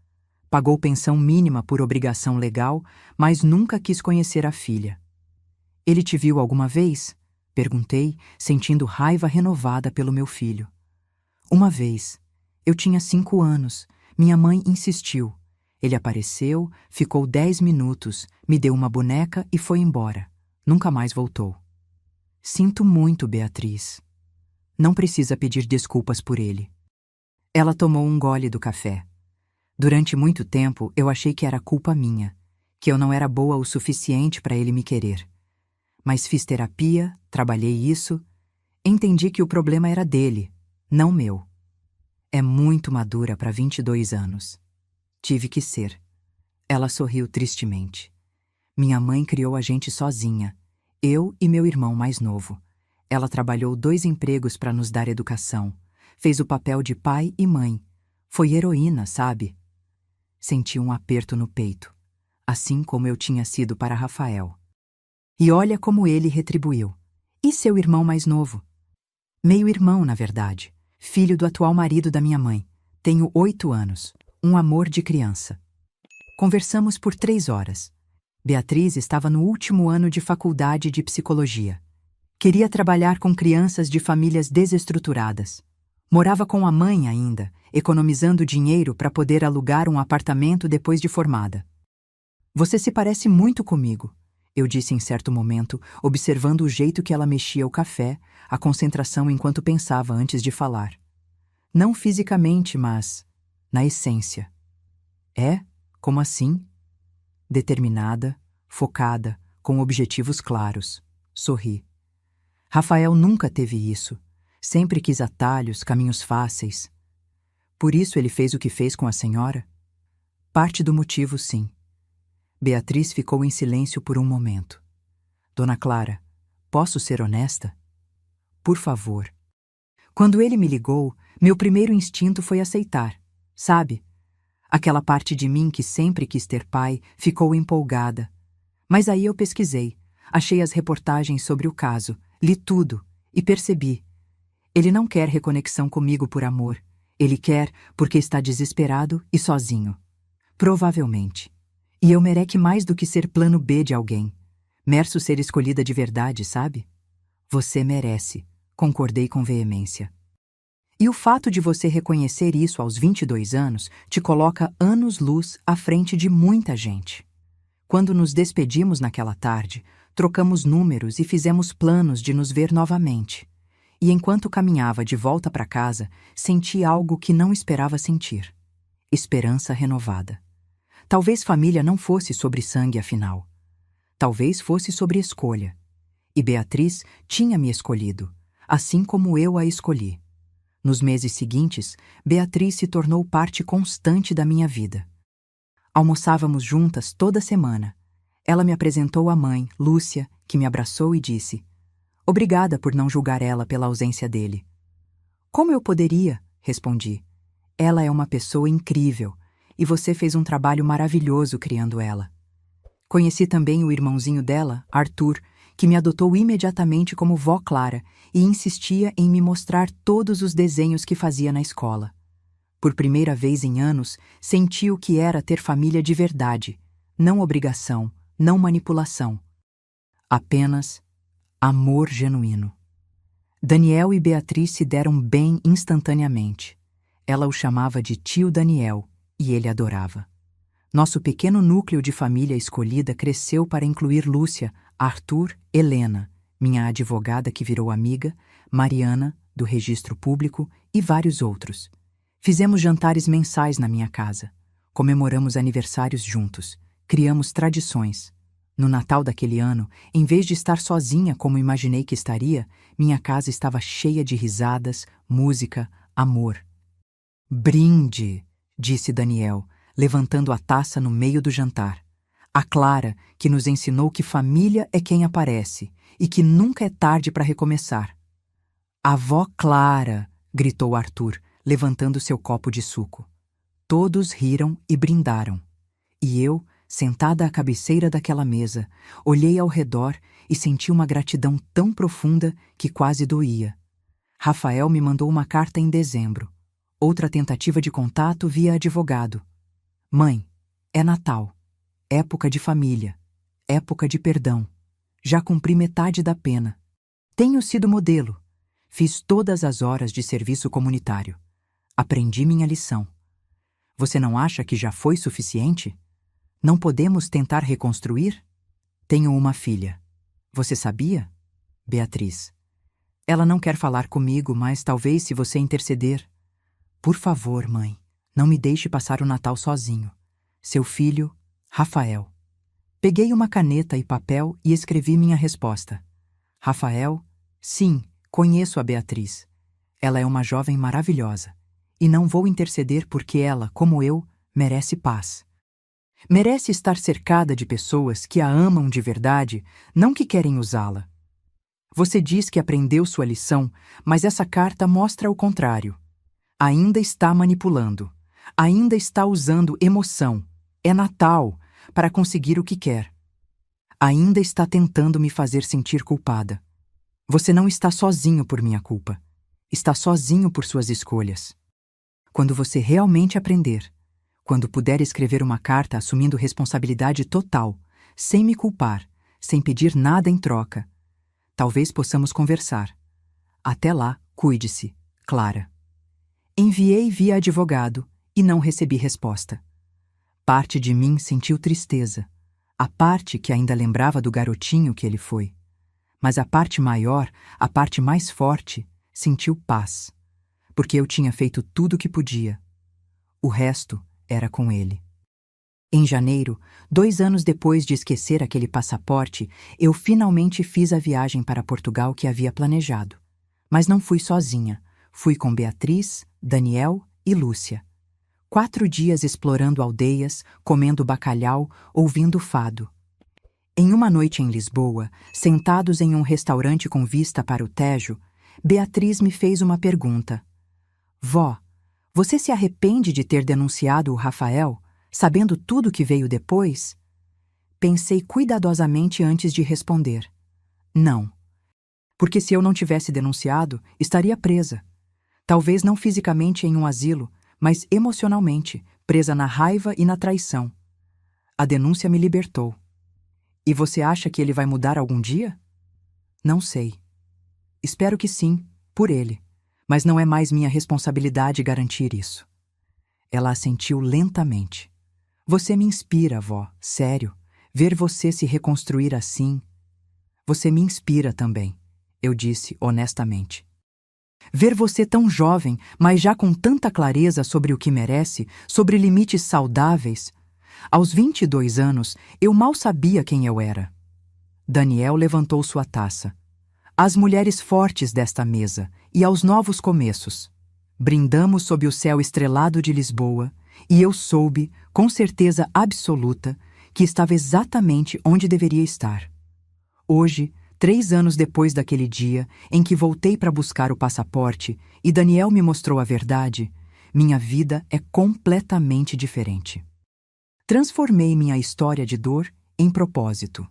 Pagou pensão mínima por obrigação legal, mas nunca quis conhecer a filha. Ele te viu alguma vez? Perguntei, sentindo raiva renovada pelo meu filho. Uma vez. Eu tinha 5 anos. Minha mãe insistiu. Ele apareceu, ficou 10 minutos, me deu uma boneca e foi embora. Nunca mais voltou. Sinto muito, Beatriz. Não precisa pedir desculpas por ele. Ela tomou um gole do café. Durante muito tempo, eu achei que era culpa minha, que eu não era boa o suficiente para ele me querer. Mas fiz terapia, trabalhei isso, entendi que o problema era dele, não meu. É muito madura para 22 anos. Tive que ser. Ela sorriu tristemente. Minha mãe criou a gente sozinha, eu e meu irmão mais novo. Ela trabalhou 2 empregos para nos dar educação. Fez o papel de pai e mãe. Foi heroína, sabe? Senti um aperto no peito, assim como eu tinha sido para Rafael. E olha como ele retribuiu. E seu irmão mais novo? Meio-irmão, na verdade. Filho do atual marido da minha mãe. Tenho 8 anos. Um amor de criança. Conversamos por 3 horas. Beatriz estava no último ano de faculdade de psicologia. Queria trabalhar com crianças de famílias desestruturadas. Morava com a mãe ainda, economizando dinheiro para poder alugar um apartamento depois de formada. Você se parece muito comigo, eu disse em certo momento, observando o jeito que ela mexia o café, a concentração enquanto pensava antes de falar. Não fisicamente, mas na essência. É? Como assim? Determinada, focada, com objetivos claros. Sorri. Rafael nunca teve isso. Sempre quis atalhos, caminhos fáceis. Por isso ele fez o que fez com a senhora? Parte do motivo, sim. Beatriz ficou em silêncio por um momento. Dona Clara, posso ser honesta? Por favor. Quando ele me ligou, meu primeiro instinto foi aceitar. Sabe? Aquela parte de mim que sempre quis ter pai ficou empolgada. Mas aí eu pesquisei, achei as reportagens sobre o caso, li tudo e percebi. Ele não quer reconexão comigo por amor. Ele quer porque está desesperado e sozinho. Provavelmente. E eu mereço mais do que ser plano B de alguém. Mereço ser escolhida de verdade, sabe? Você merece, concordei com veemência. E o fato de você reconhecer isso aos 22 anos te coloca anos-luz à frente de muita gente. Quando nos despedimos naquela tarde, trocamos números e fizemos planos de nos ver novamente. E enquanto caminhava de volta para casa, senti algo que não esperava sentir. Esperança renovada. Talvez família não fosse sobre sangue, afinal. Talvez fosse sobre escolha. E Beatriz tinha me escolhido, assim como eu a escolhi. Nos meses seguintes, Beatriz se tornou parte constante da minha vida. Almoçávamos juntas toda semana. Ela me apresentou a mãe, Lúcia, que me abraçou e disse: "Obrigada por não julgar ela pela ausência dele." "Como eu poderia?" respondi. "Ela é uma pessoa incrível, e você fez um trabalho maravilhoso criando ela." Conheci também o irmãozinho dela, Arthur, que me adotou imediatamente como vó Clara e insistia em me mostrar todos os desenhos que fazia na escola. Por primeira vez em anos, senti o que era ter família de verdade, não obrigação, não manipulação. Apenas amor genuíno. Daniel e Beatriz se deram bem instantaneamente. Ela o chamava de tio Daniel e ele adorava. Nosso pequeno núcleo de família escolhida cresceu para incluir Lúcia, Arthur, Helena, minha advogada que virou amiga, Mariana, do registro público e vários outros. Fizemos jantares mensais na minha casa. Comemoramos aniversários juntos. Criamos tradições. No Natal daquele ano, em vez de estar sozinha como imaginei que estaria, minha casa estava cheia de risadas, música, amor. "Brinde", disse Daniel, levantando a taça no meio do jantar. A Clara, que nos ensinou que família é quem aparece e que nunca é tarde para recomeçar. "Avó Clara", gritou Arthur, levantando seu copo de suco. Todos riram e brindaram. E eu, sentada à cabeceira daquela mesa, olhei ao redor e senti uma gratidão tão profunda que quase doía. Rafael me mandou uma carta em dezembro. Outra tentativa de contato via advogado. "Mãe, é Natal. Época de família. Época de perdão. Já cumpri metade da pena. Tenho sido modelo. Fiz todas as horas de serviço comunitário. Aprendi minha lição. Você não acha que já foi suficiente? Não podemos tentar reconstruir? Tenho uma filha. Você sabia? Beatriz. Ela não quer falar comigo, mas talvez se você interceder. Por favor, mãe, não me deixe passar o Natal sozinho. Seu filho, Rafael." Peguei uma caneta e papel e escrevi minha resposta. "Rafael, sim, conheço a Beatriz. Ela é uma jovem maravilhosa. E não vou interceder porque ela, como eu, merece paz. Merece estar cercada de pessoas que a amam de verdade, não que querem usá-la. Você diz que aprendeu sua lição, mas essa carta mostra o contrário. Ainda está manipulando. Ainda está usando emoção. É Natal, para conseguir o que quer. Ainda está tentando me fazer sentir culpada. Você não está sozinho por minha culpa. Está sozinho por suas escolhas. Quando você realmente aprender, quando puder escrever uma carta assumindo responsabilidade total, sem me culpar, sem pedir nada em troca, talvez possamos conversar. Até lá, cuide-se, Clara." Enviei via advogado e não recebi resposta. Parte de mim sentiu tristeza, a parte que ainda lembrava do garotinho que ele foi. Mas a parte maior, a parte mais forte, sentiu paz, porque eu tinha feito tudo o que podia. O resto era com ele. Em janeiro, 2 anos depois de esquecer aquele passaporte, eu finalmente fiz a viagem para Portugal que havia planejado. Mas não fui sozinha. Fui com Beatriz, Daniel e Lúcia. 4 dias explorando aldeias, comendo bacalhau, ouvindo fado. Em uma noite em Lisboa, sentados em um restaurante com vista para o Tejo, Beatriz me fez uma pergunta. Vó, você se arrepende de ter denunciado o Rafael, sabendo tudo que veio depois? Pensei cuidadosamente antes de responder. Não. Porque se eu não tivesse denunciado, estaria presa. Talvez não fisicamente em um asilo, mas emocionalmente, presa na raiva e na traição. A denúncia me libertou. E você acha que ele vai mudar algum dia? Não sei. Espero que sim, por ele. Mas não é mais minha responsabilidade garantir isso. Ela assentiu lentamente. Você me inspira, vó, sério. Ver você se reconstruir assim. Você me inspira também, eu disse honestamente. Ver você tão jovem, mas já com tanta clareza sobre o que merece, sobre limites saudáveis. Aos 22 anos, eu mal sabia quem eu era. Daniel levantou sua taça. Às mulheres fortes desta mesa e aos novos começos. Brindamos sob o céu estrelado de Lisboa e eu soube, com certeza absoluta, que estava exatamente onde deveria estar. Hoje, 3 anos depois daquele dia em que voltei para buscar o passaporte e Daniel me mostrou a verdade, minha vida é completamente diferente. Transformei minha história de dor em propósito.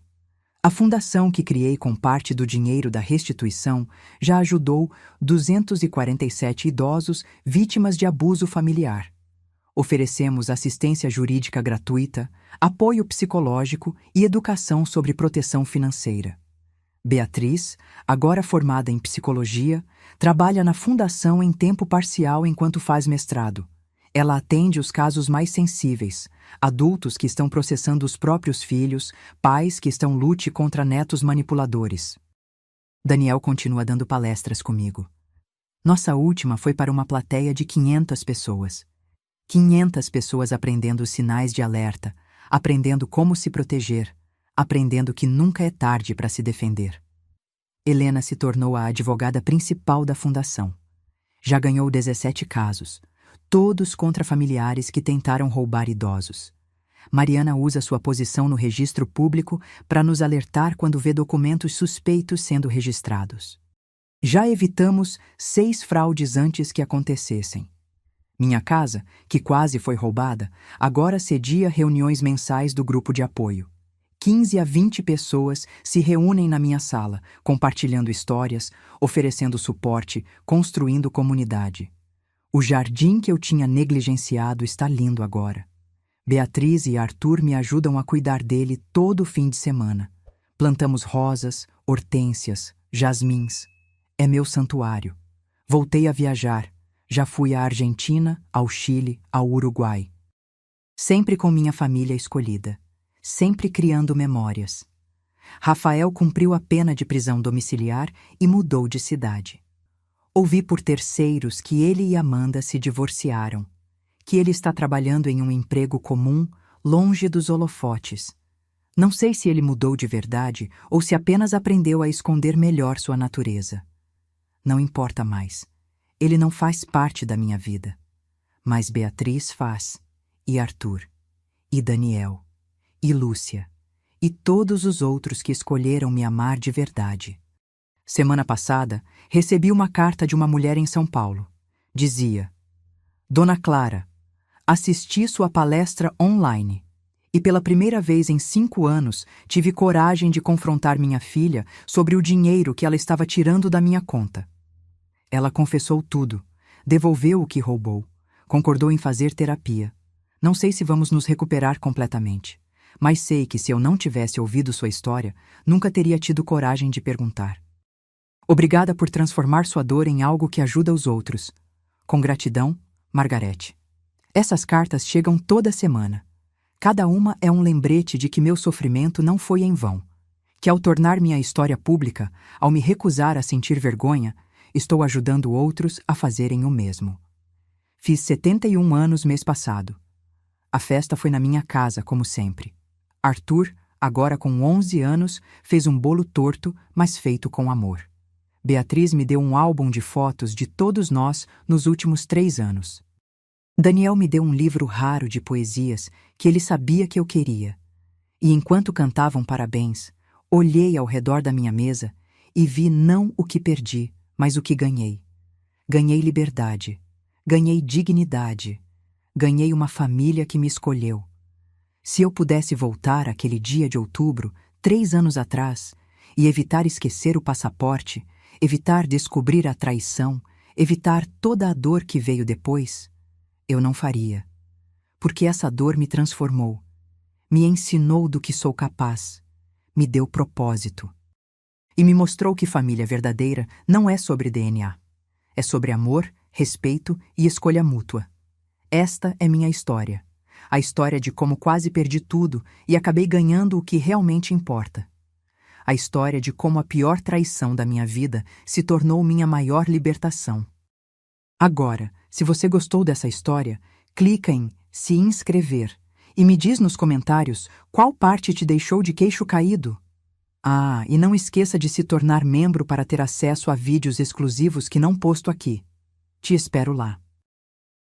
A fundação que criei com parte do dinheiro da restituição já ajudou 247 idosos vítimas de abuso familiar. Oferecemos assistência jurídica gratuita, apoio psicológico e educação sobre proteção financeira. Beatriz, agora formada em psicologia, trabalha na fundação em tempo parcial enquanto faz mestrado. Ela atende os casos mais sensíveis, adultos que estão processando os próprios filhos, pais que estão lute contra netos manipuladores. Daniel continua dando palestras comigo. Nossa última foi para uma plateia de 500 pessoas. 500 pessoas aprendendo os sinais de alerta, aprendendo como se proteger, aprendendo que nunca é tarde para se defender. Helena se tornou a advogada principal da fundação. Já ganhou 17 casos, todos contra familiares que tentaram roubar idosos. Mariana usa sua posição no registro público para nos alertar quando vê documentos suspeitos sendo registrados. Já evitamos 6 fraudes antes que acontecessem. Minha casa, que quase foi roubada, agora cedia reuniões mensais do grupo de apoio. 15 a 20 pessoas se reúnem na minha sala, compartilhando histórias, oferecendo suporte, construindo comunidade. O jardim que eu tinha negligenciado está lindo agora. Beatriz e Arthur me ajudam a cuidar dele todo fim de semana. Plantamos rosas, hortênsias, jasmins. É meu santuário. Voltei a viajar. Já fui à Argentina, ao Chile, ao Uruguai. Sempre com minha família escolhida. Sempre criando memórias. Rafael cumpriu a pena de prisão domiciliar e mudou de cidade. Ouvi por terceiros que ele e Amanda se divorciaram, que ele está trabalhando em um emprego comum, longe dos holofotes. Não sei se ele mudou de verdade ou se apenas aprendeu a esconder melhor sua natureza. Não importa mais. Ele não faz parte da minha vida. Mas Beatriz faz, e Arthur, e Daniel, e Lúcia, e todos os outros que escolheram me amar de verdade. Semana passada, recebi uma carta de uma mulher em São Paulo. Dizia: Dona Clara, assisti sua palestra online e pela primeira vez em 5 anos tive coragem de confrontar minha filha sobre o dinheiro que ela estava tirando da minha conta. Ela confessou tudo, devolveu o que roubou, concordou em fazer terapia. Não sei se vamos nos recuperar completamente, mas sei que se eu não tivesse ouvido sua história, nunca teria tido coragem de perguntar. Obrigada por transformar sua dor em algo que ajuda os outros. Com gratidão, Margarete. Essas cartas chegam toda semana. Cada uma é um lembrete de que meu sofrimento não foi em vão, que ao tornar minha história pública, ao me recusar a sentir vergonha, estou ajudando outros a fazerem o mesmo. Fiz 71 anos mês passado. A festa foi na minha casa, como sempre. Arthur, agora com 11 anos, fez um bolo torto, mas feito com amor. Beatriz me deu um álbum de fotos de todos nós nos últimos 3 anos. Daniel me deu um livro raro de poesias que ele sabia que eu queria. E enquanto cantavam parabéns, olhei ao redor da minha mesa e vi não o que perdi, mas o que ganhei. Ganhei liberdade, ganhei dignidade, ganhei uma família que me escolheu. Se eu pudesse voltar àquele dia de outubro, 3 anos atrás, e evitar esquecer o passaporte, evitar descobrir a traição, evitar toda a dor que veio depois, eu não faria. Porque essa dor me transformou, me ensinou do que sou capaz, me deu propósito. E me mostrou que família verdadeira não é sobre DNA. É sobre amor, respeito e escolha mútua. Esta é minha história. A história de como quase perdi tudo e acabei ganhando o que realmente importa. A história de como a pior traição da minha vida se tornou minha maior libertação. Agora, se você gostou dessa história, clica em se inscrever e me diz nos comentários qual parte te deixou de queixo caído. Ah, e não esqueça de se tornar membro para ter acesso a vídeos exclusivos que não posto aqui. Te espero lá.